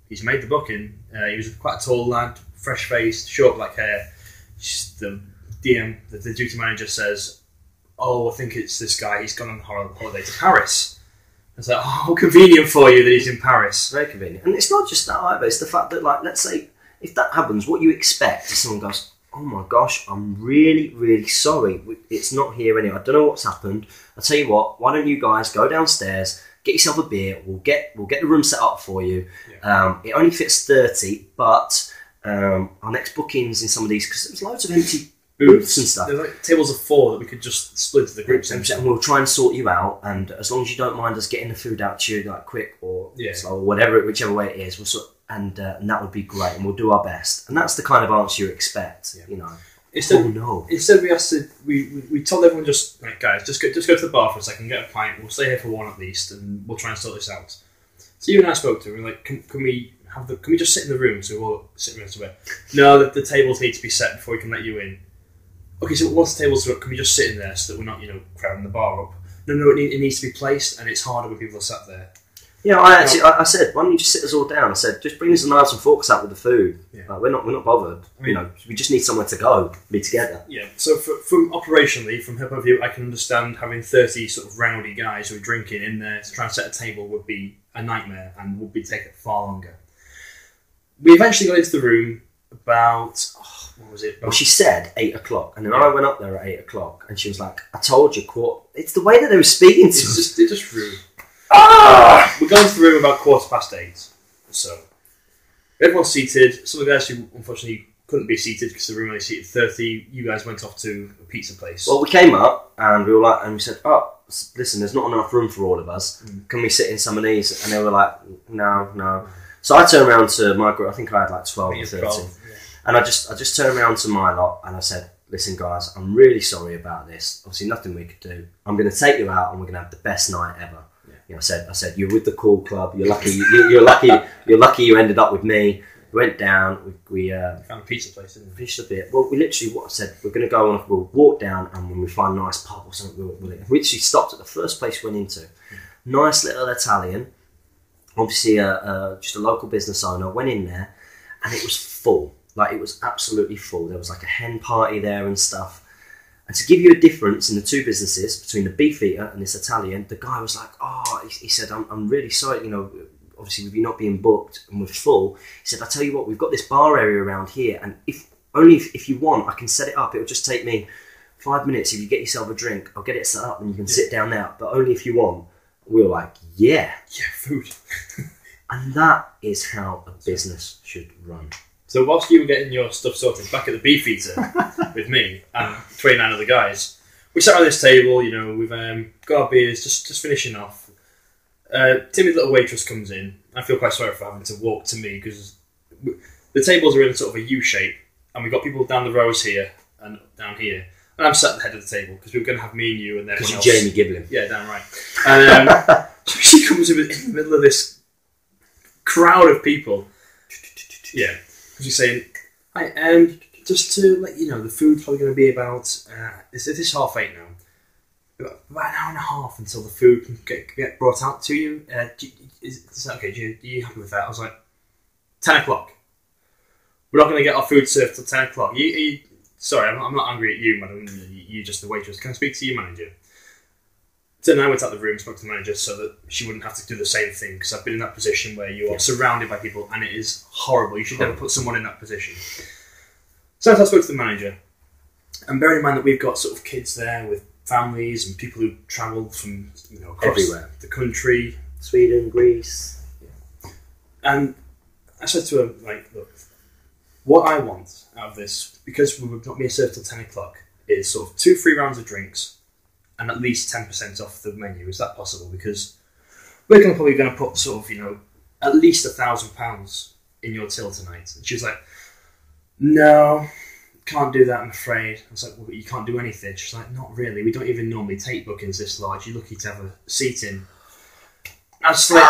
he's made the booking. He was quite a tall lad, fresh-faced, short black hair. The DM, the duty manager says, oh, I think it's this guy. He's gone on holiday to Paris. I was like, oh, how convenient for you that he's in Paris. Very convenient. And it's not just that either. It's the fact that, like, let's say, if that happens, what you expect is someone goes, oh my gosh, I'm really, really sorry. It's not here anymore. I don't know what's happened. I'll tell you what, why don't you guys go downstairs, get yourself a beer, we'll get the room set up for you. Yeah. It only fits 30, but our next bookings in some of these, because there's loads of empty booths and stuff. There's like tables of 4 that we could just split to the groups. And we'll try and sort you out, and as long as you don't mind us getting the food out to you like quick or slow or whatever, whichever way it is, we'll sort. And that would be great, and we'll do our best. And that's the kind of answer you expect, you know. Instead, we asked we told everyone just, right, guys, just go to the bar for a second, get a pint. We'll stay here for one at least, and we'll try and sort this out. So you and I spoke to her, and we're like, can we just sit in the room? So we'll sit in the room. No, the tables need to be set before we can let you in. Okay, so once the tables are up, can we just sit in there so that we're not, crowding the bar up? No, it needs to be placed, and it's harder when people are sat there. Yeah, I said, why don't you just sit us all down? I said, just bring us some knives and forks out with the food. Yeah. Like, we're not bothered. I mean, we just need somewhere to go, be together. Yeah. So from operationally, from her point of view, I can understand having 30 sort of rowdy guys who are drinking in there to try and set a table would be a nightmare and would be taking far longer. We eventually got into the room about what was it? Well, she said 8 o'clock, and then I went up there at 8 o'clock, and she was like, "I told you, It's the way that they were speaking to us. It's just rude." We're going to the room about 8:15. So everyone's seated. Some of the guys who unfortunately couldn't be seated because the room only seated 30. You guys went off to a pizza place. Well, we came up and we were like, and we said, "Oh, listen, there's not enough room for all of us. Can we sit in some of these?" And they were like, "No." So I turned around to my group. I think I had like 12 or 13, and I just turned around to my lot and I said, "Listen, guys, I'm really sorry about this. Obviously, nothing we could do. I'm going to take you out and we're going to have the best night ever." You know, I said, "You're with the cool club. You're lucky. You're lucky. You ended up with me." We went down. We found a pizza place, didn't we? Finished a bit. Well, we literally, what I said, we're going to go on. We'll walk down, and when we find a nice pub or something, we literally stopped at the first place we went into. Nice little Italian. Obviously, just a local business owner. Went in there, and it was full. Like, it was absolutely full. There was like a hen party there and stuff. And to give you a difference in the two businesses between the Beefeater and this Italian, the guy was like, "Oh," he said, I'm really sorry, you know, obviously with you not being booked and we're full." He said, "I tell you what, we've got this bar area around here, and if you want, I can set it up. It'll just take me 5 minutes. If you get yourself a drink, I'll get it set up and you can sit down there, but only if you want." We were like, yeah, food. And that is how a business should run. So whilst you were getting your stuff sorted back at the Beefeater with me and 29 other guys, we sat on this table, you know, we've got our beers, just finishing off. Timid little waitress comes in. I feel quite sorry for having to walk to me because the tables are in sort of a U shape, and we've got people down the rows here and down here. And I'm sat at the head of the table because we were going to have me and you and then because you're Jamie Giblin. Yeah, damn right. And she comes in the middle of this crowd of people. Yeah. She's saying, "Hi, just to let you know, the food's probably going to be about, it's 8:30 now. About an hour and a half until the food can get brought out to you. Is that okay? Are you happy with that?" I was like, 10 o'clock. We're not going to get our food served till 10 o'clock. Sorry, I'm not angry at you, madam. You're just the waitress. Can I speak to your manager? So then I went out the room and spoke to the manager so that she wouldn't have to do the same thing, because I've been in that position where you are surrounded by people and it is horrible. You should never put someone in that position. So I spoke to the manager, and bearing in mind that we've got sort of kids there with families and people who travelled from, you know, across everywhere, the country, Sweden, Greece, and I said to her, like, look, what I want out of this, because we're not being served till 10 o'clock, is sort of 2-3 rounds of drinks and at least 10% off the menu. Is that possible? Because we're probably going to put sort of, you know, at least £1,000 in your till tonight. And she was like, "No, can't do that, I'm afraid." I was like, "Well, you can't do anything." She's like, "Not really. We don't even normally take bookings this large. You're lucky to have a seat in." I was like,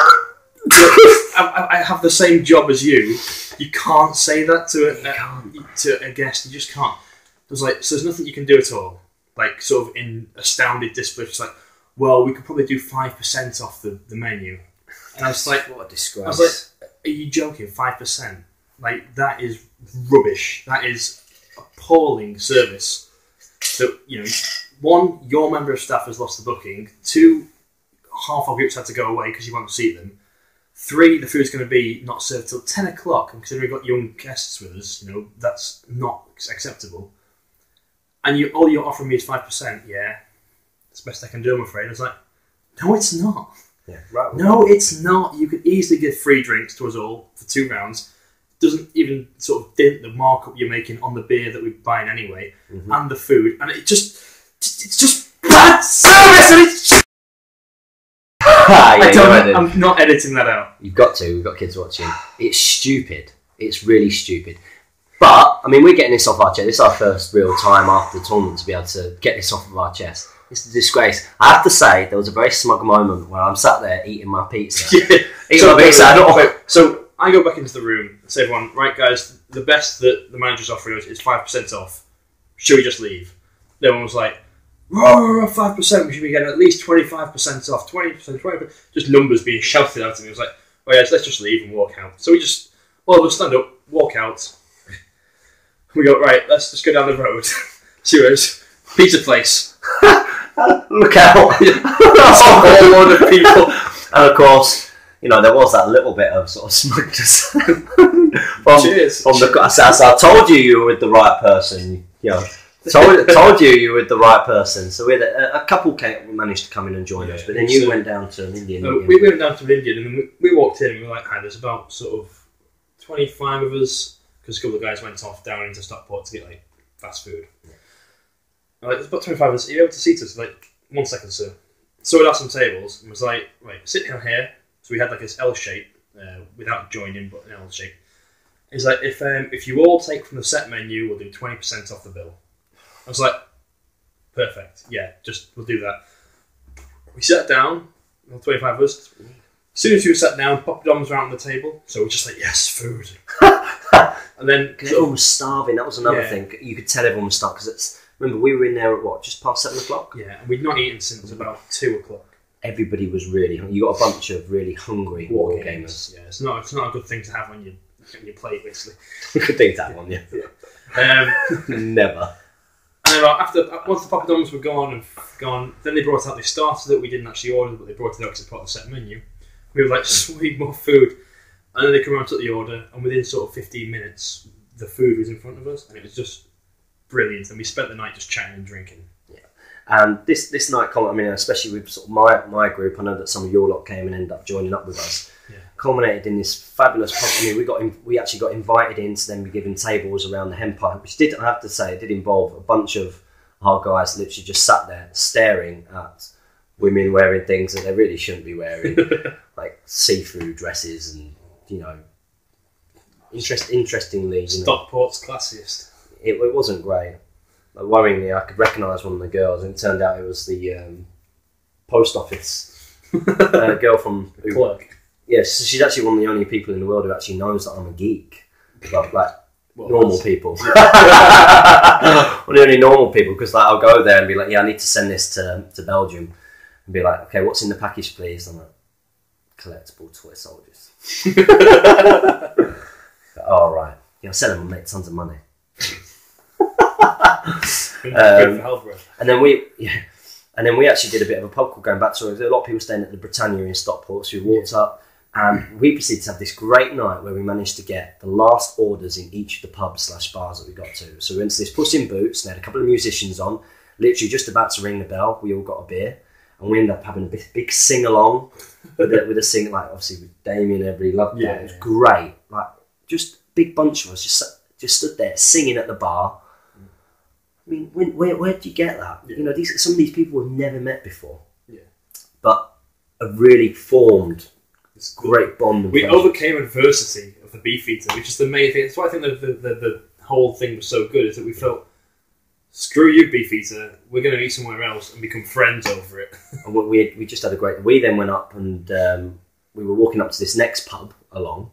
I have the same job as you. You can't say that to a guest. You just can't. I was like, "So there's nothing you can do at all?" Like, sort of in astounded disbelief. She's like, "Well, we could probably do 5% off the menu." And I was like, what a disgrace. I was like, "Are you joking? 5%? Like, that is rubbish. That is appalling service." So, you know, 1, your member of staff has lost the booking. 2, half our groups had to go away because you won't see them. 3, the food's going to be not served till 10 o'clock, and considering we've got young guests with us, you know, that's not acceptable. And all you're offering me is 5%. Yeah, that's the best I can do, I'm afraid. I was like, "No, it's not. Yeah, right. No, it's not. You could easily give free drinks to us all for 2 rounds. Doesn't even sort of dent the markup you're making on the beer that we're buying anyway, and the food. And it's just bad service. And it's I'm not editing that out. You've got to. We've got kids watching. It's stupid. It's really stupid. But, I mean, we're getting this off our chest. This is our first real time after the tournament to be able to get this off of our chest. It's a disgrace. I have to say, there was a very smug moment where I'm sat there eating my pizza. So I go back into the room and say, "Everyone, right, guys, the best that the manager's offering us is 5% off. Should we just leave?" Everyone was like, "Oh, 5%, we should be getting at least 25% off, 20%, 20%. Just numbers being shouted out to me. I was like, "Oh yeah, let's just leave and walk out." So we'll stand up, walk out. We go, "Right, let's just go down the road." Serious pizza place. Look out! That's a whole load of people. And of course, you know, there was that little bit of sort of smugness. Cheers. As I told you were with the right person. You know, told you were with the right person. So we had a couple managed to come in and join us, but then you went down to an Indian. We went down to an Indian, and we walked in and we were like, "Hi, there's about sort of 25 of us." because a couple of guys went off down into Stockport to get like fast food. Like, it's about 25 minutes. Are you able to seat us? Like, 1 second, sir. So we'd have some tables and was like, right, sit down here. So we had like this L shape, without joining, but an L shape. It's like, if you all take from the set menu, we'll do 20% off the bill. I was like, perfect. Yeah, we'll do that. We sat down, all 25 of us. As soon as we sat down, poppadoms around the table. So we're just like, yes, food. And then because everyone was starving. That was another thing. You could tell everyone was starving because remember we were in there at what, just past 7 o'clock. Yeah, and we'd not eaten since about 2 o'clock. Everybody was really hungry. You got a bunch of really hungry war gamers. Yeah, it's not a good thing to have on your plate, basically. Good thing to have on you. Never. And once the poppadoms were gone, then they brought out this starter that we didn't actually order, but they brought it out because it's part of the set menu. We were like, sweet, more food. And then they come around, took the order, and within sort of 15 minutes, the food was in front of us, and it was just brilliant. And we spent the night just chatting and drinking. Yeah. And this night, I mean, especially with sort of my group, I know that some of your lot came and ended up joining up with us. Yeah. Culminated in this fabulous pub. I mean, we actually got invited in to then be given tables around the Hempire, which I have to say, it did involve a bunch of our guys literally just sat there staring at women wearing things that they really shouldn't be wearing, like seafood dresses and, you know, interestingly... Stockport's classiest. It wasn't great. Like, worryingly, I could recognise one of the girls, and it turned out it was the post office girl from... The clerk. Yes, she's actually one of the only people in the world who actually knows that I'm a geek. Like normal people. One of the only normal people, because like, I'll go there and be like, yeah, I need to send this to Belgium. And be like, okay, what's in the package, please? I'm like, collectible toy soldiers. Oh, right. Yeah, I'll sell them and make tons of money. And then we actually did a bit of a pub crawl going back to it. There were a lot of people staying at the Britannia in Stockport, so we walked up and we proceeded to have this great night where we managed to get the last orders in each of the pubs / bars that we got to. So we went to this Puss in Boots, and they had a couple of musicians on, literally just about to ring the bell. We all got a beer, and we ended up having a big sing along with a sing, like obviously with Damien. Everybody loved that. It was great. Like just a big bunch of us just stood there singing at the bar. I mean, where did you get that? Yeah. You know, some of these people we've never met before, but have really formed this great bond. We overcame adversity of the Beefeater, which is the main thing. That's why I think the whole thing was so good, is that we felt, screw you, Beefeater, we're going to meet somewhere else and become friends over it. And we just had a great... We then went up and we were walking up to this next pub along,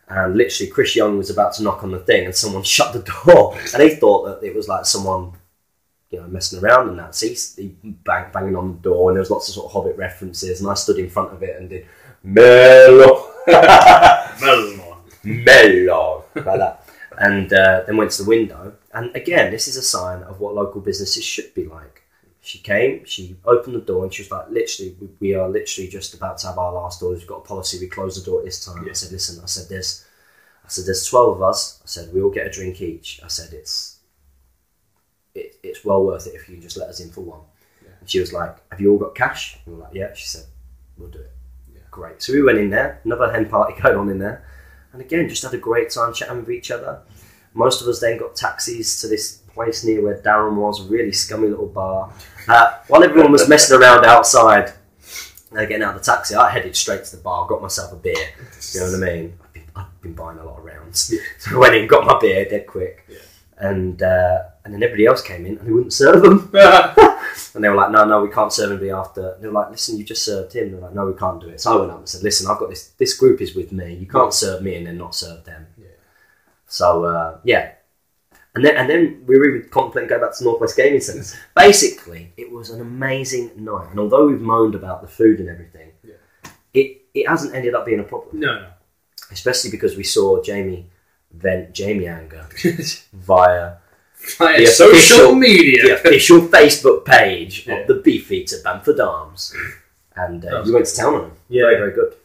and literally Chris Young was about to knock on the thing and someone shut the door, and he thought that it was like someone, you know, messing around and that. So he banging on the door, and there was lots of sort of Hobbit references, and I stood in front of it and did melon like that, and then went to the window. And again, this is a sign of what local businesses should be like. She came, she opened the door, and she was like, literally, we are literally just about to have our last orders. We've got a policy, we close the door at this time. Yeah. I said, listen, there's 12 of us. I said, we all get a drink each. I said, it's well worth it if you can just let us in for one. Yeah. And she was like, have you all got cash? And we were like, yeah. She said, we'll do it. Yeah. Great. So we went in there, another hen party going on in there. And again, just had a great time chatting with each other. Most of us then got taxis to this place near where Darren was, a really scummy little bar. While everyone was messing around outside, getting out of the taxi, I headed straight to the bar, got myself a beer. You know what I mean? I've been buying a lot of rounds. Yeah. So I went in, got my beer dead quick. Yeah. And then everybody else came in and we wouldn't serve them. And they were like, no, we can't serve anybody after. They were like, listen, you just served him. They were like, no, we can't do it. So I went up and said, listen, I've got this group is with me. You can't serve me and then not serve them. Yeah. So, And then we were even contemplating going back to North West Gaming Centre. Basically, it was an amazing night. And although we've moaned about the food and everything, it hasn't ended up being a problem. No. Especially because we saw Jamie vent Jamie anger via the social media. The official Facebook page of the Beefeater Bamford Arms. And you went to town on him. Yeah. Very, very good.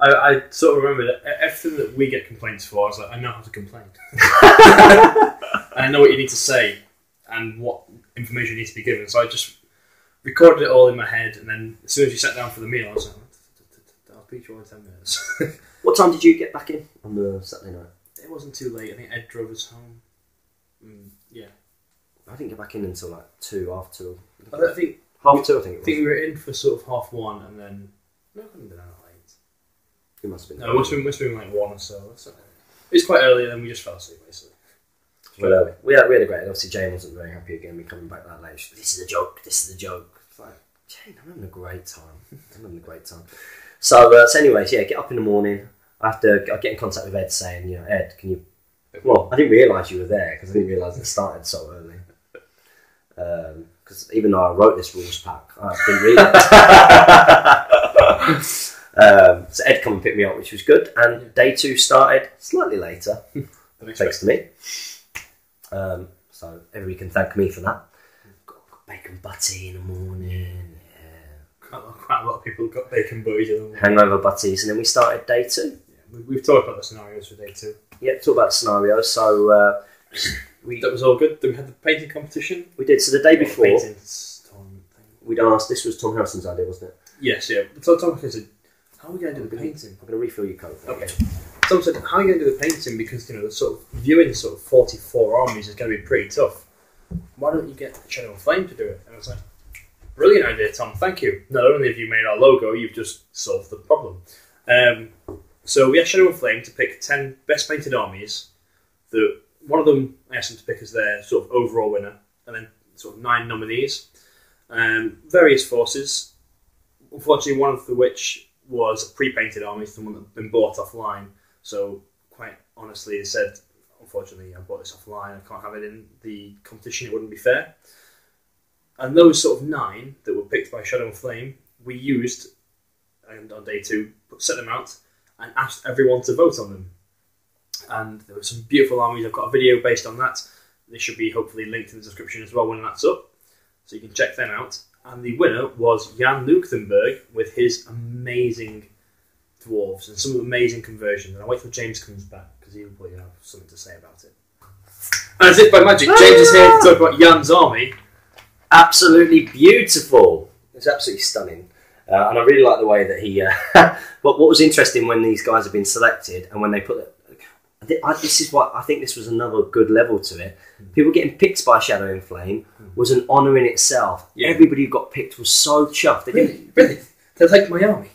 I sort of remember that everything that we get complaints for, I was like, I know how to complain. And I know what you need to say and what information needs to be given. So I just recorded it all in my head, and then as soon as you sat down for the meal, I was like, I'll speak to you all in 10 minutes. What time did you get back in on the Saturday night? it wasn't too late. I think Ed drove us home. Yeah. I didn't get back in until like 2, half 2. I think half 2. I think it was. I think we were in for sort of 1:30, and then no, I couldn't have been out late. It must have been. No, it must have been like 1 or so. It was quite early, and then we just fell asleep basically. Well, we had a great. Obviously, Jane wasn't very happy again. Me coming back that late. She, this is a joke. This is a joke. It's like, Jane, I'm having a great time. I'm having a great time. So anyways, yeah, get up in the morning. I get in contact with Ed saying, Ed, can you? Well, I didn't realise you were there because I didn't realise it started so early. Because even though I wrote this rules pack, I didn't read it. So Ed come and pick me up, which was good. And day 2 started slightly later, thanks to me. So everybody can thank me for that. Got bacon butty in the morning. Quite a lot of people got bacon butties in the morning. Hangover butties, and then we started day 2. Yeah, we've talked about the scenarios for day 2. Yeah, talk about the scenarios. So that was all good. Then we had the painting competition. We did. So the day before, we'd asked. This was Tom Harrison's idea, wasn't it? Yes, yeah. So Tom said, "How are we going to do the painting?" I'm going to refill your coat. Okay. Tom said, "How are you going to do the painting? Because the sort of viewing sort of 44 armies is going to be pretty tough. Why don't you get Shadow and Flame to do it?" And I was like, "Brilliant idea, Tom. Thank you. Not only have you made our logo, you've just solved the problem." So we asked Shadow and Flame to pick 10 best painted armies. One of them I asked them to pick as their sort of overall winner, and then sort of 9 nominees. Various forces. Unfortunately, one of which was a pre-painted army, the one that had been bought offline. So quite honestly, they said, unfortunately, I bought this offline. I can't have it in the competition. It wouldn't be fair. And those sort of 9 that were picked by Shadow and Flame, we used, and on day 2, set them out and asked everyone to vote on them. And there were some beautiful armies. I've got a video based on that. They should be hopefully linked in the description as well when that's up, so you can check them out. And the winner was Jan Leuchtenberg with his amazing dwarves and some amazing conversions. And I'll wait till James comes back because he will probably have something to say about it. And as if by magic, James is here to talk about Jan's army. Absolutely beautiful. It's absolutely stunning. And I really like the way that he... But what was interesting when these guys have been selected and when they put... This is what I think this was another good level to it. People getting picked by Shadow and Flame was an honour in itself. Yeah. Everybody who got picked was so chuffed. Really? They'll take my army.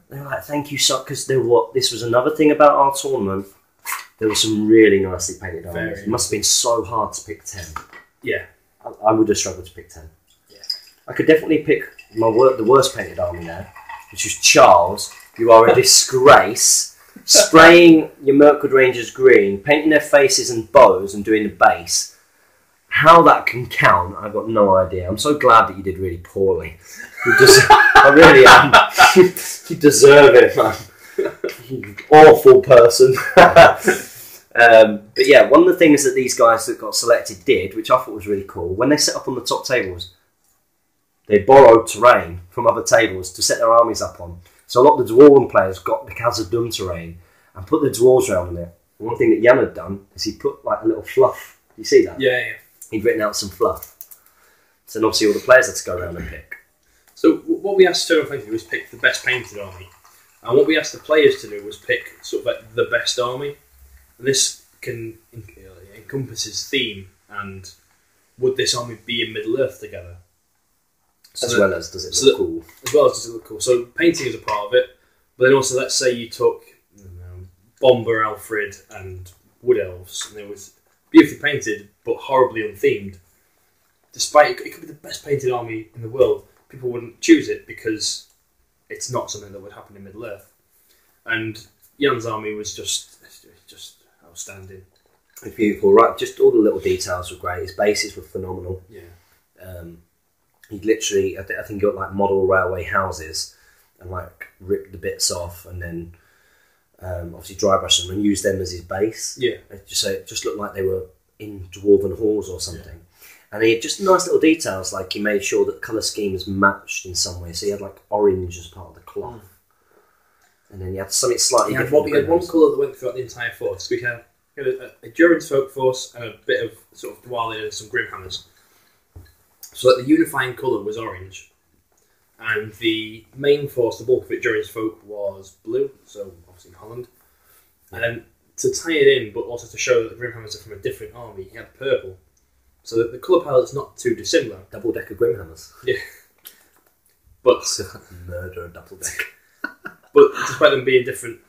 They were like, "Thank you so," because this was another thing about our tournament. There were some really nicely painted armies. It must have been so hard to pick 10. Yeah, I would have struggled to pick 10. Yeah, I could definitely pick the worst painted army there, which was Charles. You are a disgrace. Spraying your Mirkwood Rangers green, painting their faces and bows and doing the base. How that can count, I've got no idea. I'm so glad that you did really poorly. I really am. You deserve it, man. You awful person. But yeah, one of the things that these guys that got selected did, which I thought was really cool, when they set up on the top tables, they borrowed terrain from other tables to set their armies up on. So a lot of the Dwarven players got the Khazad-dûm terrain and put the dwarves around it. And one thing that Jan had done is he put like a little fluff. You see that? Yeah, yeah. He'd written out some fluff. So then obviously all the players had to go around and pick. So what we asked Shadow and Flame to do was pick the best painted army. And what we asked the players to do was pick sort of like the best army. And this encompasses theme and would this army be in Middle-earth together? So as well as does it look cool. As well as does it look cool. So painting is a part of it, but then also let's say you took Bomber Alfred and Wood Elves, and it was beautifully painted but horribly unthemed. Despite it could be the best painted army in the world, people wouldn't choose it because it's not something that would happen in Middle-earth. And Jan's army was just outstanding. It's beautiful, right? Just all the little details were great. His bases were phenomenal. Yeah. He literally, I think, got like model railway houses and like ripped the bits off and then obviously dry brushed them and used them as his base. Yeah. It just looked like they were in dwarven halls or something. Yeah. And he had just nice little details, like he made sure that colour schemes matched in some way. So he had like orange as part of the cloth. And then you had something slightly different. We had one colour that went throughout the entire force. We had a Durin's folk force and a bit of sort of Dwalin and some Grimhammers. So that the unifying colour was orange, and the main force, the bulk of it, Durin's folk, was blue. So obviously Holland, and then to tie it in, but also to show that the Grimhammers are from a different army, he had purple. So the colour palette's not too dissimilar. Double-decker Grimhammers. Yeah. But murder a double-decker. But despite them being different,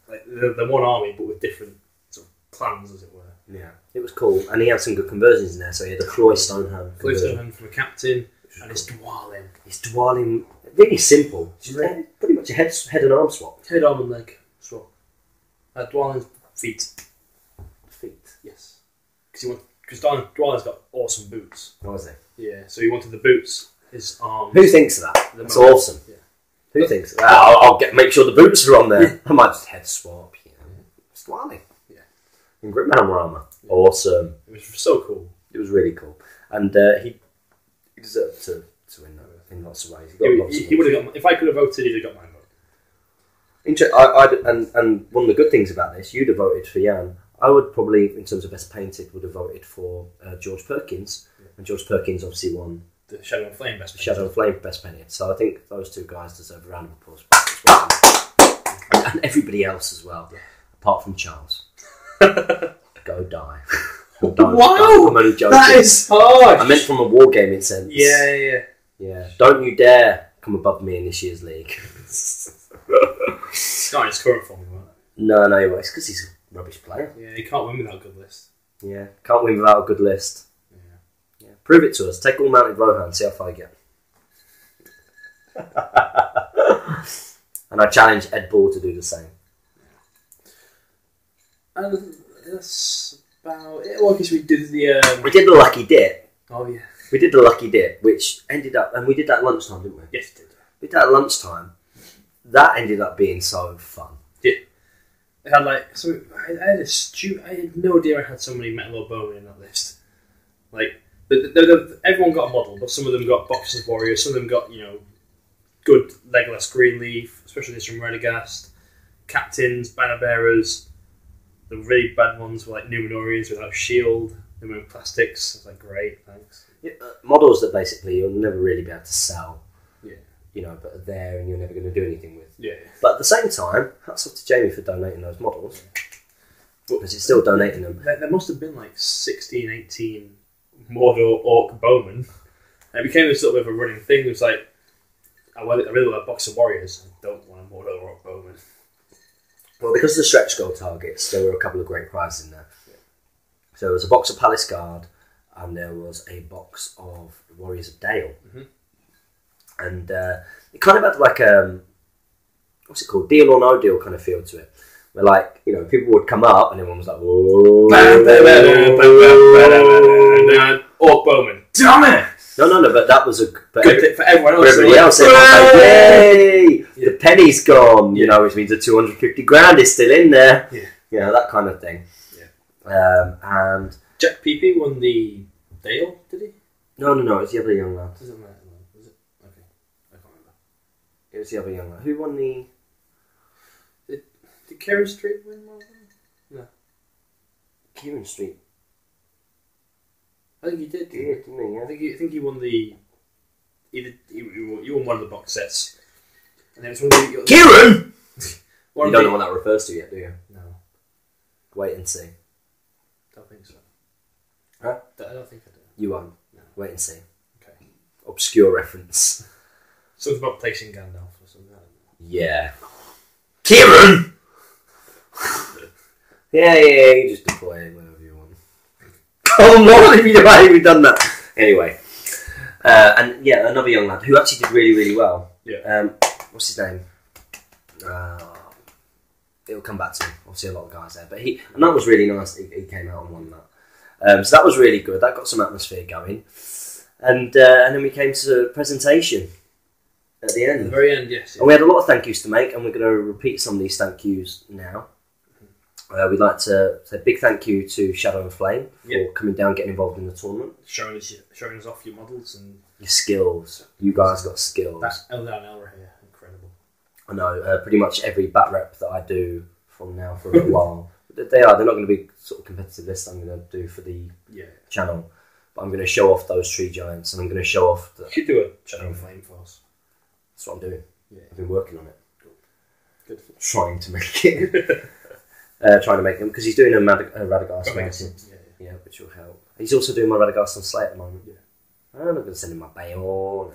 like they're one army, but with different sort of clans, as it were. Yeah, it was cool, and he had some good conversions in there. So he had the Cloy Stoneham. Cloy Stoneham from a captain, and his Dwalin. His Dwalin, really simple. Pretty much a head and arm swap. Head, arm, and leg swap. Dwalin's feet. Feet. Yes. Because Dwalin's got awesome boots. What was it? Yeah, so he wanted the boots, his arms. Who thinks of that? That's awesome. Yeah. Who thinks of that? I'll make sure the boots are on there. I might just head swap. It's Dwalin. In Grimhammer armour. Yeah. Awesome. It was so cool. It was really cool. And he deserved to win that in lots of ways. He would have got. If I could have voted, he'd have got my and vote. one of the good things about this, you'd have voted for Jan. I would probably, in terms of best painted, would have voted for George Perkins. Yeah. And George Perkins obviously won the Shadow and Flame best painted. Shadow and Flame best painted. So I think those two guys deserve a round of applause as well. And everybody else as well, apart from Charles. Go die. Wow! I'm only joking. That is hard! I meant from a wargaming sense. Yeah. Don't you dare come above me in this year's league. It's not his current form, right? No, it's because he's a rubbish player. Yeah, he can't win without a good list. Yeah, can't win without a good list. Yeah. Prove it to us. Take all mounted Rohan, see how far you get. And I challenge Ed Ball to do the same. And that's about it. Well, I guess we did the... We did the Lucky Dip. Oh, yeah. We did the Lucky Dip, which ended up... And we did that at lunchtime, didn't we? Yes, we did. We did that at lunchtime. That ended up being so fun. Yeah. It had like... So I had no idea I had so many Metal or Bowman in that list. Like, everyone got a model, but some of them got boxes of warriors, some of them got, good Legolas Greenleaf, especially this from Radagast, captains, banner bearers. The really bad ones were like Numenorians without shield, they were plastics. I was like, great, thanks. Yeah, models that basically you'll never really be able to sell. Yeah. But are there and you're never going to do anything with. Yeah. But at the same time, hats off to Jamie for donating those models. Because he's still donating them. There must have been like 16, 18 Mordor Orc Bowmen. And it became this little bit of a running thing. It was like, I really want a box of warriors. I don't want a Mordor Orc Bowman. Well, because of the stretch goal targets, there were a couple of great prizes in there. Yeah. So there was a box of Palace Guard, and there was a box of Warriors of Dale. Mm-hmm. And it kind of had like what's it called? Deal or no deal kind of feel to it. Where like, people would come up and everyone was like, whoa. Orc Bowman. Damn it! No, but that was good thing for everyone else. For everybody else, like, yay! The penny's gone, which means the 250 grand is still in there. Yeah. That kind of thing. Yeah. And Jack Pepe won the Dale, did he? No, it was the other young lad. Doesn't matter. Was it? Okay. I can't remember. It was the other young lad. Who won the... Did Kieran Street win one of them? No. Kieran Street? I think he did. Didn't he? Yeah. I think he won the... He won one of the box sets. And then it was one of the... Kieran! You don't know what that refers to yet, do you? No. Wait and see. Don't think so. Huh? I don't think I do. You won't. No. Wait and see. Okay. Obscure reference. Something about placing Gandalf or something. Yeah. Kieran! yeah, you just deploy it whenever you want. Come on, if you haven't even done that. Anyway. And yeah, another young lad who actually did really, really well. Yeah. What's his name? It'll come back to me. Obviously a lot of guys there. But that was really nice. He came out and won that. So that was really good. That got some atmosphere going. And then we came to the presentation at the end. At the very end, yes. And we had a lot of thank yous to make, and we're going to repeat some of these thank yous now. We'd like to say a big thank you to Shadow and Flame for coming down, getting involved in the tournament. Showing us off your models and... Your skills. You guys got skills. That's Elder and Elra here. Incredible. I know. Pretty much every bat rep that I do from now for a little while, they're not going to be sort of competitive lists I'm going to do for the channel. But I'm going to show off those tree giants, and I'm going to show off... You should do a Shadow and Flame for us. That's what I'm doing. Yeah. I've been working on it. Good. Trying to make it. trying to make them, because he's doing a Radagast mountain. Yeah, which will help. He's also doing my Radagast on Slate at the moment. Yeah. I'm not going to send him my Bayon,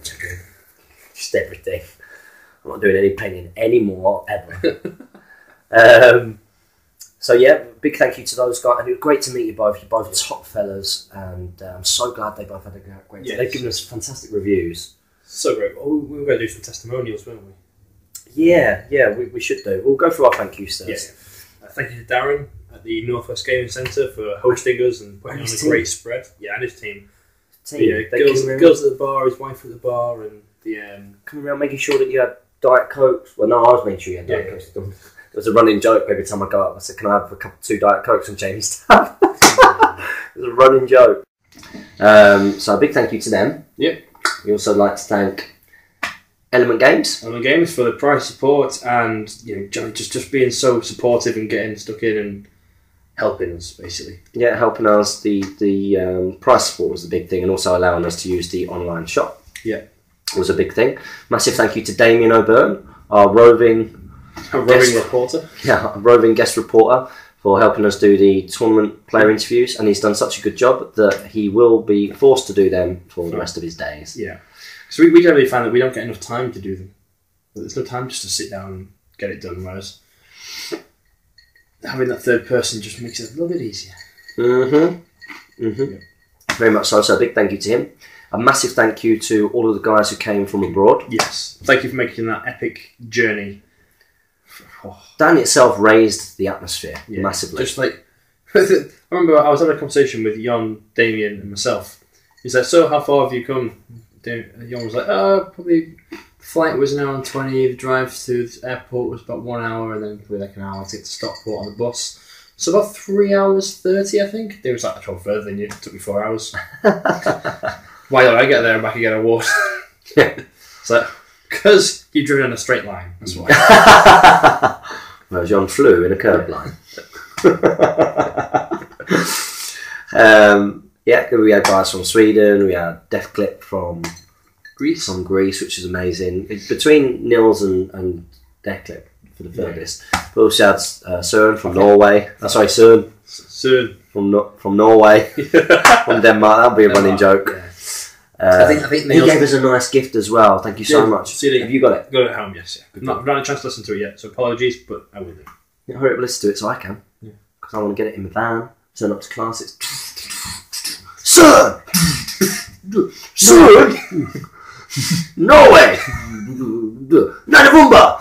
just everything. I'm not doing any painting anymore, ever. So yeah, big thank you to those guys, and it was great to meet you both. You're both top fellas, and I'm so glad they both had a great day. They've given us fantastic reviews. So great. Oh, we were going to do some testimonials, weren't we? Yeah, we should do. We'll go through our thank yous first. Yeah. Thank you to Darren at the Northwest Gaming Centre for hosting us and putting on a great spread. Yeah, and his team. Yeah, girls at the bar, his wife at the bar, and the coming around making sure that you had Diet Cokes. Well, no, I was making sure you had Diet Cokes. There was a running joke every time I go up. I said, "Can I have two Diet Cokes from Jamie's tab?" It was a running joke. So a big thank you to them. Yep. We also like to thank Element Games for the price support, and just being so supportive and getting stuck in and helping us, basically. Yeah, helping us. The price support was the big thing, and also allowing us to use the online shop. Yeah, was a big thing. Massive thank you to Damien O'Byrne, our roving reporter. Yeah, a roving guest reporter, for helping us do the tournament player interviews, and he's done such a good job that he will be forced to do them for the rest of his days. Yeah, so we generally find that we don't get enough time to do them. There's no time just to sit down and get it done, whereas having that third person just makes it a little bit easier. Yeah. Very much so. So a big thank you to him. A massive thank you to all of the guys who came from abroad. Yes. Thank you for making that epic journey. That in itself raised the atmosphere massively. Just like, I remember I was having a conversation with Jon, Damien and myself. He's like, "So how far have you come?" Jon was like, probably the flight was an hour and 20, the drive to the airport was about 1 hour, and then probably like an hour to get to Stockport on the bus. So about 3 hours 30, I think. It was like, I traveled further than you. It took me 4 hours. Why don't I get there and back again and walk? So, because you've driven in a straight line, that's why. Well, Jon flew in a curved line. We had guys from Sweden, we had Deathclip from Greece, which is amazing. Between Nils and Deathclip for the furthest. We also had Søren from Norway. Sorry, Søren. From Norway. From Denmark. That'll be a running joke. Yeah. I think he gave us a nice gift as well. Thank you so much. Have you got it? Got it at home, yes. Yeah. I've not had a chance to listen to it yet, so apologies, but I will do. Yeah, hurry up and listen to it so I can. Because I want to get it in the van, turn up to class. It's Søren! Søren! Norway! Nanavumba!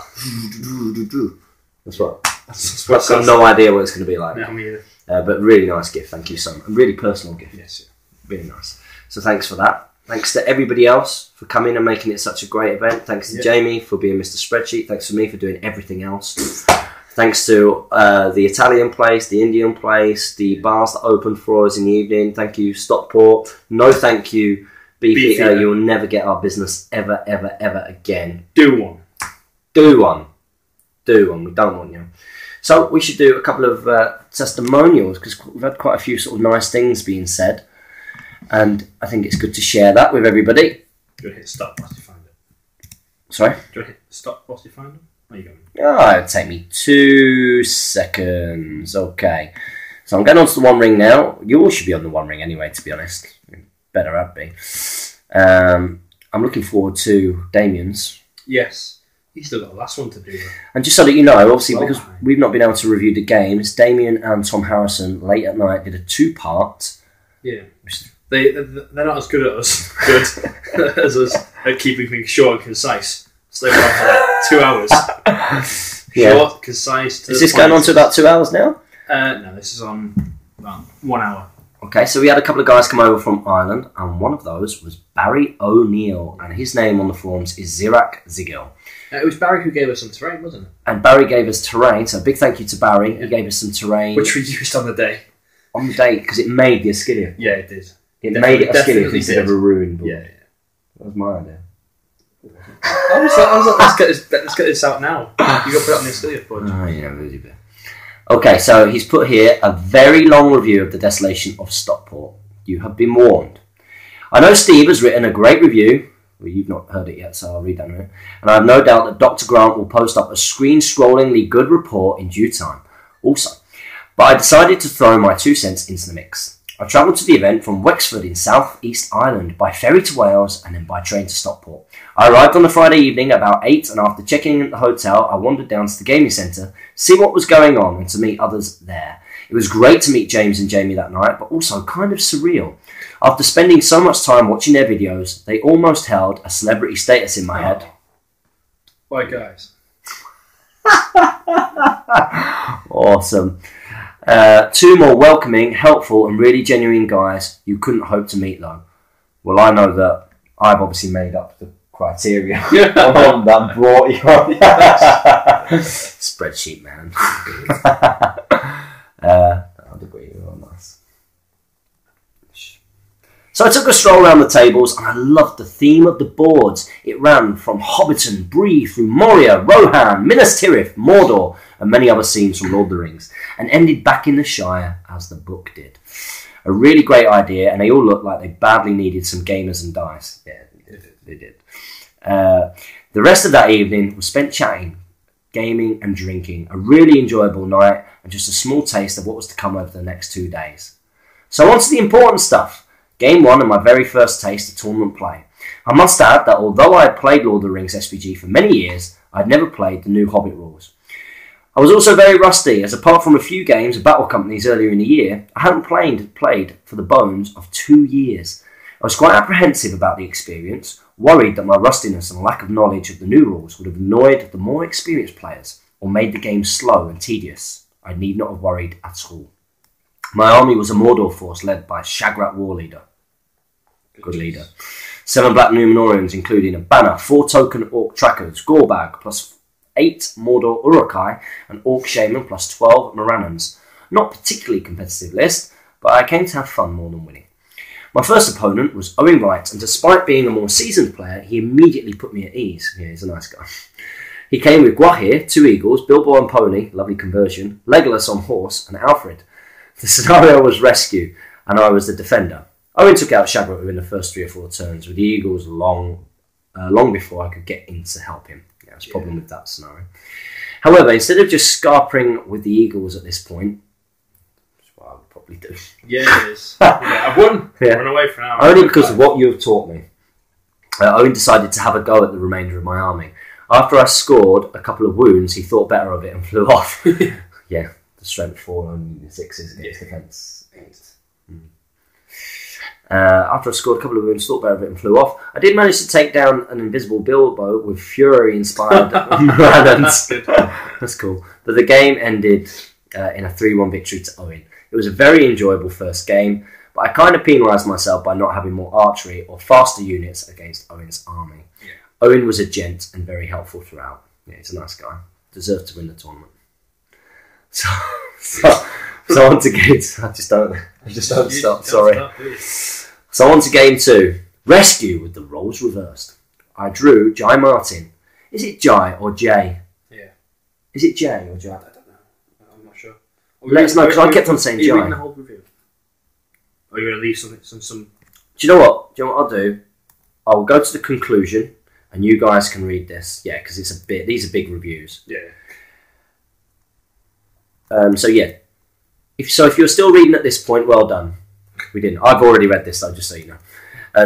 That's right. I've got no idea what it's going to be like. No, me either. But really nice gift, thank you so much. A really personal gift. Yes, yeah. Really nice. So thanks for that. Thanks to everybody else for coming and making it such a great event. Thanks to Jamie for being Mr. Spreadsheet. Thanks to me for doing everything else. Thanks to the Italian place, the Indian place, the bars that opened for us in the evening. Thank you, Stockport. No thank you, Beefeater. You will never get our business ever, ever, ever again. Do one. We don't want you. So we should do a couple of testimonials, because we've had quite a few sort of nice things being said. And I think it's good to share that with everybody. Do you want to hit stop whilst you find it? Sorry? Do you want to hit stop whilst you find it? Where are you going? Oh, it'll take me 2 seconds. Okay. So I'm going on to the One Ring now. You all should be on the One Ring anyway, to be honest. Better I'd be. I'm looking forward to Damien's. Yes. He's still got the last one to do, though. And just so that you know, obviously, because we've not been able to review the games, Damien and Tom Harrison, late at night, did a 2-part. Yeah. They're not as good as us at keeping things short and concise. So they were on for like 2 hours. Short, concise. Is this going on to about 2 hours now? No, this is on about 1 hour. Okay, so we had a couple of guys come over from Ireland, and one of those was Barry O'Neill, and his name on the forums is Zirak Zigil. It was Barry who gave us some terrain, wasn't it? And Barry gave us terrain, so a big thank you to Barry. He gave us some terrain. Which we used on the day. On the day, because it made the Ascilia. Yeah, it did. It made it Ascilia instead of a ruin. Yeah. That was my idea. I was like, let's get this out now. You got to put it on the Ascilia page. Oh, yeah, really bit. Okay, so he's put here a very long review of the Desolation of Stockport. You have been warned. I know Steve has written a great review. Well, you've not heard it yet, so I'll read that in a minute. And I have no doubt that Dr. Grant will post up a screen-scrollingly good report in due time. Also, But I decided to throw my 2 cents into the mix. I travelled to the event from Wexford in South East Ireland by ferry to Wales and then by train to Stockport. I arrived on the Friday evening about 8, and after checking in at the hotel, I wandered down to the gaming centre, see what was going on and to meet others there. It was great to meet James and Jamie that night, but also kind of surreal. After spending so much time watching their videos, they almost held a celebrity status in my head. Bye, guys. Awesome. 2 more welcoming, helpful and really genuine guys you couldn't hope to meet though. Well, I know that I've obviously made up the criteria on that brought you on. Spreadsheet, man. I'll agree with you on this. So I took a stroll around the tables and I loved the theme of the boards. It ran from Hobbiton, Bree, through Moria, Rohan, Minas Tirith, Mordor and many other scenes from Lord of the Rings, and ended back in the Shire as the book did. A really great idea, and they all looked like they badly needed some gamers and dice. Yeah, they did. The rest of that evening was spent chatting, gaming and drinking. A really enjoyable night and just a small taste of what was to come over the next 2 days. So on to the important stuff. Game 1 and my very first taste of tournament play. I must add that although I had played Lord of the Rings SPG for many years, I had never played the new Hobbit rules. I was also very rusty, as apart from a few games of Battle Companies earlier in the year, I hadn't played for the bones of 2 years. I was quite apprehensive about the experience, worried that my rustiness and lack of knowledge of the new rules would have annoyed the more experienced players or made the game slow and tedious. I need not have worried at all. My army was a Mordor force led by Shagrat Warleader. Good leader. 7 Black Númenóreans, including a banner, 4 token Orc trackers, Gorbag, plus 8 Mordor Uruk-hai, and Orc Shaman, plus 12 Morannons. Not particularly competitive list, but I came to have fun more than winning. My first opponent was Owen Wright, and despite being a more seasoned player, he immediately put me at ease. Yeah, he's a nice guy. He came with Gwahir, 2 eagles, Bilbo on pony, lovely conversion, Legolas on horse, and Alfred. The scenario was rescue, and I was the defender. Owen took out Shagrat within the first 3 or 4 turns, with the eagles long before I could get in to help him. Yeah, there was a problem with that scenario. However, instead of just scarpering with the eagles at this point, which is what I would probably do. Yeah, it is. I've won. Yeah. Run away for an hour. Only because of what you have taught me. Owen decided to have a go at the remainder of my army. After I scored a couple of wounds, he thought better of it and flew off. Yeah, the strength 4 and 6s against defence 8. After I scored a couple of wounds, thought better of it and flew off. I did manage to take down an invisible Bilbo with Fury-inspired Morannons. That's cool. But the game ended in a 3-1 victory to Owen. It was a very enjoyable first game, but I kind of penalised myself by not having more archery or faster units against Owen's army. Yeah. Owen was a gent and very helpful throughout. Yeah, he's a nice guy. Deserved to win the tournament. So on to game 2. I just don't stop. Sorry. So on to game 2. Rescue with the roles reversed. I drew Jai Martin. Is it Jai or Jay? Yeah. Is it Jay or Jai? I don't know. I'm not sure. Let us know, because I kept on saying Jai. Are you reading the whole review? Or are you going to leave some... Do you know what? Do you know what I'll do? I'll go to the conclusion, and you guys can read this. Yeah, because these are big reviews. Yeah. So yeah. If you're still reading at this point, well done. We didn't. I've already read this though, just so you know.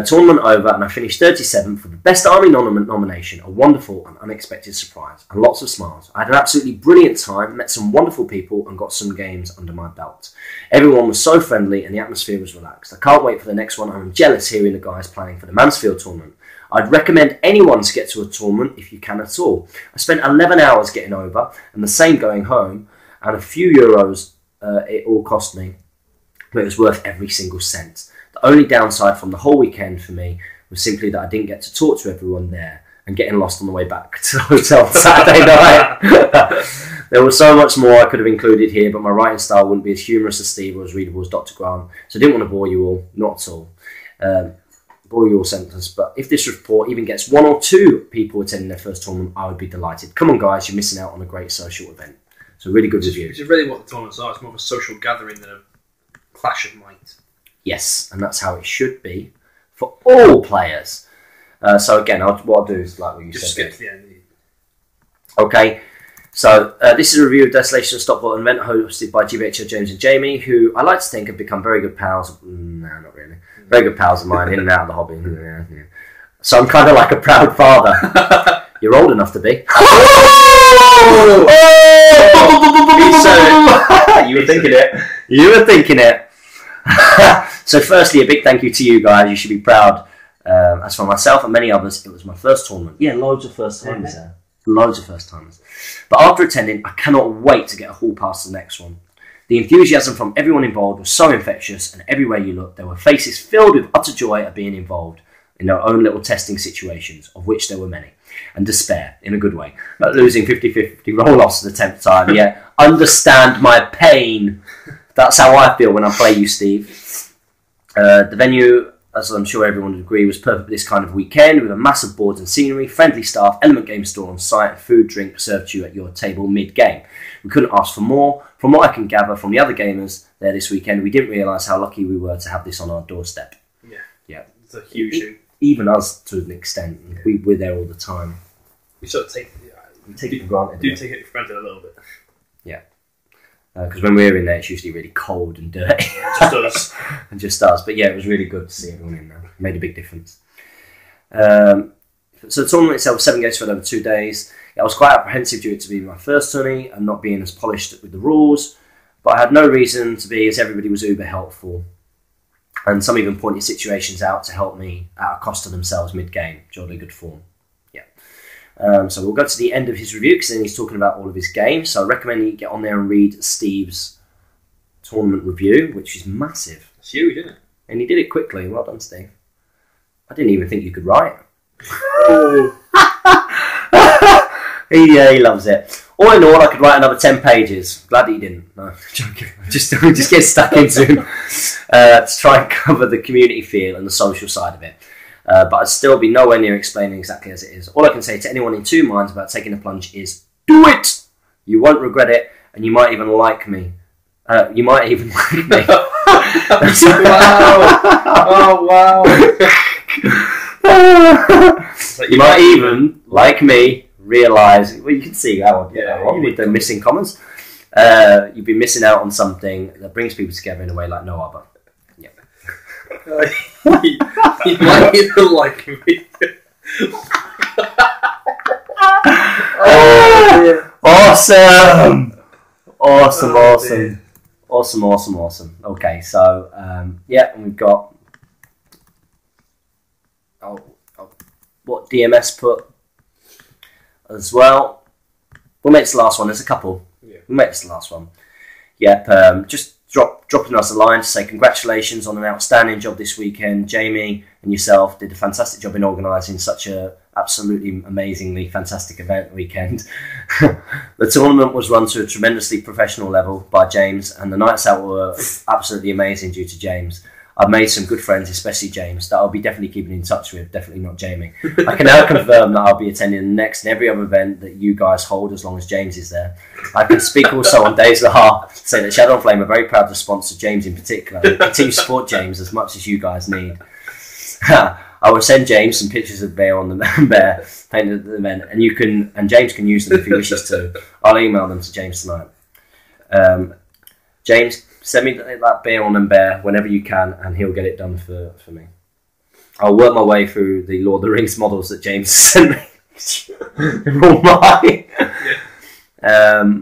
Tournament over, and I finished 37th for the Best Army nomination. A wonderful and unexpected surprise, and lots of smiles. I had an absolutely brilliant time, met some wonderful people, and got some games under my belt. Everyone was so friendly, and the atmosphere was relaxed. I can't wait for the next one. I'm jealous hearing the guys planning for the Mansfield tournament. I'd recommend anyone to get to a tournament if you can at all. I spent 11 hours getting over, and the same going home, and a few euros it all cost me, but it was worth every single cent. The only downside from the whole weekend for me was simply that I didn't get to talk to everyone there and getting lost on the way back to the hotel on Saturday night. There was so much more I could have included here, but my writing style wouldn't be as humorous as Steve or as readable as Dr. Grant, so I didn't want to bore you all, not at all. Bore you all sentence, but if this report even gets 1 or 2 people attending their first tournament, I would be delighted. Come on guys, you're missing out on a great social event. So really good review. Which is really what the tournaments are. It's more of a social gathering than a clash of might. Yes, and that's how it should be for all players. So again, what I'll do is like what you just said. Just skip to the end. Okay, So this is a review of Desolation and Stockport, an event hosted by GBHL James and Jamie, who I like to think have become very good pals. No, not really. Very good pals of mine, in and out of the hobby. Yeah. So I'm kind of like a proud father. You're old enough to be. You were thinking it. You were thinking it. So firstly, a big thank you to you guys. You should be proud. As for myself and many others, it was my first tournament. Yeah, loads of first timers there. Loads of first timers. But after attending, I cannot wait to get a hall pass to the next one. The enthusiasm from everyone involved was so infectious, and everywhere you looked, there were faces filled with utter joy at being involved in their own little testing situations, of which there were many, and despair, in a good way, at losing 50-50 roll-offs at the 10th time. Yeah, understand my pain. That's how I feel when I play you, Steve. The venue, as I'm sure everyone would agree, was perfect for this kind of weekend, with a massive boards and scenery, friendly staff, Element Game store on site, and food, drink served to you at your table mid-game. We couldn't ask for more. From what I can gather from the other gamers there this weekend, we didn't realise how lucky we were to have this on our doorstep. Yeah. It's a huge thing. Even us, to an extent. We're there all the time. We sort of take it for granted. Take it for granted a little bit. Yeah. Because when we're in there, it's usually really cold and dirty. Just us. And just us. But yeah, it was really good to see everyone in there. It made a big difference. So the tournament itself was 7 games spread over 2 days. I was quite apprehensive due to be my first tourney and not being as polished with the rules. But I had no reason to be, as everybody was uber helpful. And some even pointed situations out to help me at a cost to themselves mid-game. Jolly good form. Yeah. So we'll go to the end of his review because then he's talking about all of his games. So I recommend you get on there and read Steve's tournament review, which is massive. It's huge, isn't it? And he did it quickly. Well done, Steve. I didn't even think you could write. He loves it. All in all, I could write another 10 pages. Glad that he didn't. No, joking. Just get stuck into to try and cover the community feel and the social side of it. But I'd still be nowhere near explaining exactly as it is. All I can say to anyone in two minds about taking a plunge is, do it! You won't regret it, and you might even like me. You might even like me. Wow! Oh, wow! You might even, like me, realise... Well, you can see how I get that wrong with the missing commas. You've been missing out on something that brings people together in a way like no other. Yep. You might even like me. Awesome! Oh, Awesome. Okay, so, yeah, and we've got... what DMS put as well. We'll make this the last one. There's a couple. Yeah. We'll make this the last one. Yep. Just dropping us a line to say congratulations on an outstanding job this weekend. Jamie and yourself did a fantastic job in organising such a absolutely amazingly fantastic event weekend. The tournament was run to a tremendously professional level by James, and the nights out were absolutely amazing due to James. I've made some good friends, especially James, that I'll be definitely keeping in touch with, definitely not Jamie. I can now confirm that I'll be attending the next and every other event that you guys hold as long as James is there. I can speak also on Dave's behalf, say that Shadow and Flame are very proud to sponsor James in particular, and continue to support James as much as you guys need. I will send James some pictures of Bear on the bear painted at the event, and James can use them if he wishes to. I'll email them to James tonight. James, send me that beer on and bear whenever you can, and he'll get it done for me. I'll work my way through the Lord of the Rings models that James sent me. They're all mine. Yeah.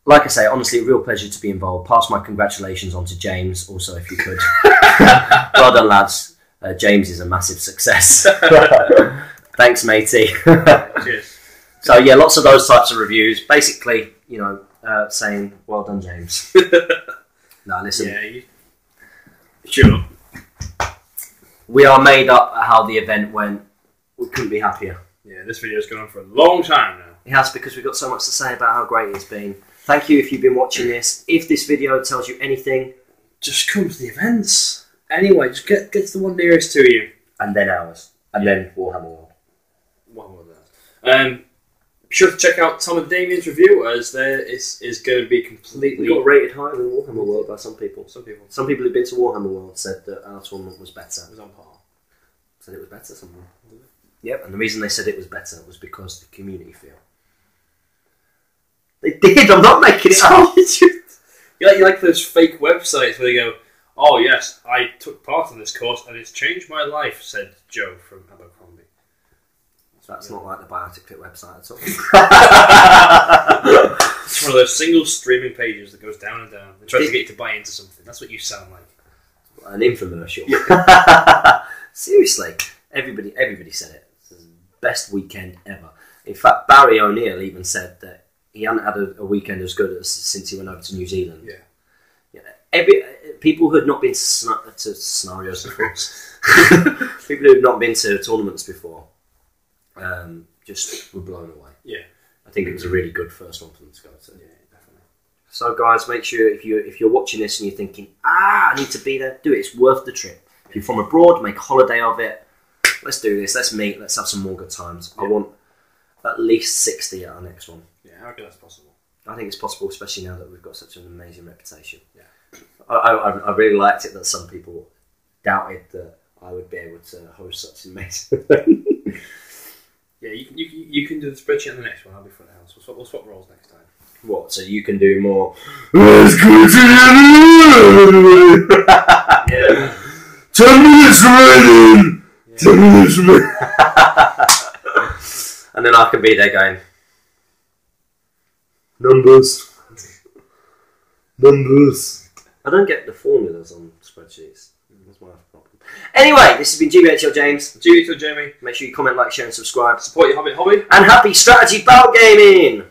Like I say, honestly, a real pleasure to be involved. Pass my congratulations on to James, also, if you could. Well done, lads. James is a massive success. Thanks, matey. Cheers. So, yeah, lots of those types of reviews. Basically, you know, saying, well done, James. No, listen. Yeah, sure. We are made up at how the event went. We couldn't be happier. Yeah, this video's gone on for a long time now. It has, because we've got so much to say about how great it's been. Thank you if you've been watching this. If this video tells you anything, just come to the events. Anyway, just get to the one nearest to you. And then ours. And then Warhammer World. Be sure to check out Tom and Damien's review, as there is going to be completely... We got rated higher than Warhammer World by some people. Some people who've been to Warhammer World said that our tournament was better. It was on par. Said it was better somewhere. Yep, and the reason they said it was better was because the community feel. They did. I'm not making it up. You like those fake websites where they go, "Oh yes, I took part in this course and it's changed my life," said Joe from Abercrombie. That's not like the Biotic Fit website at all. It's one of those single streaming pages that goes down and down and tries to get you to buy into something. That's what you sound like. An infomercial. Seriously, everybody said it. It's the best weekend ever. In fact, Barry O'Neill even said that he hadn't had a weekend as good as since he went over to New Zealand. People who had not been to scenarios before, people who had not been to tournaments before, just were blown away. Yeah, I think it was a really good first one for them to go to. Yeah, definitely. So, guys, make sure if you're watching this and you're thinking, I need to be there, do it. It's worth the trip. If you're from abroad, make a holiday of it. Let's do this. Let's meet. Let's have some more good times. Yeah. I want at least 60 at our next one. Yeah, how good that's possible. I think it's possible, especially now that we've got such an amazing reputation. Yeah, I really liked it that some people doubted that I would be able to host such an amazing event. Yeah, you can do the spreadsheet on the next one. I'll be front of house. We'll swap roles next time. What? So you can do more. Let's go to the yeah. 10 minutes remaining. 10 minutes remaining. And then I can be there going, numbers. I don't get the formulas on spreadsheets. That's my problem. Anyway, this has been GBHL James. GBHL Jamie. Make sure you comment, like, share and subscribe. Support your hobby. And happy strategy bout gaming!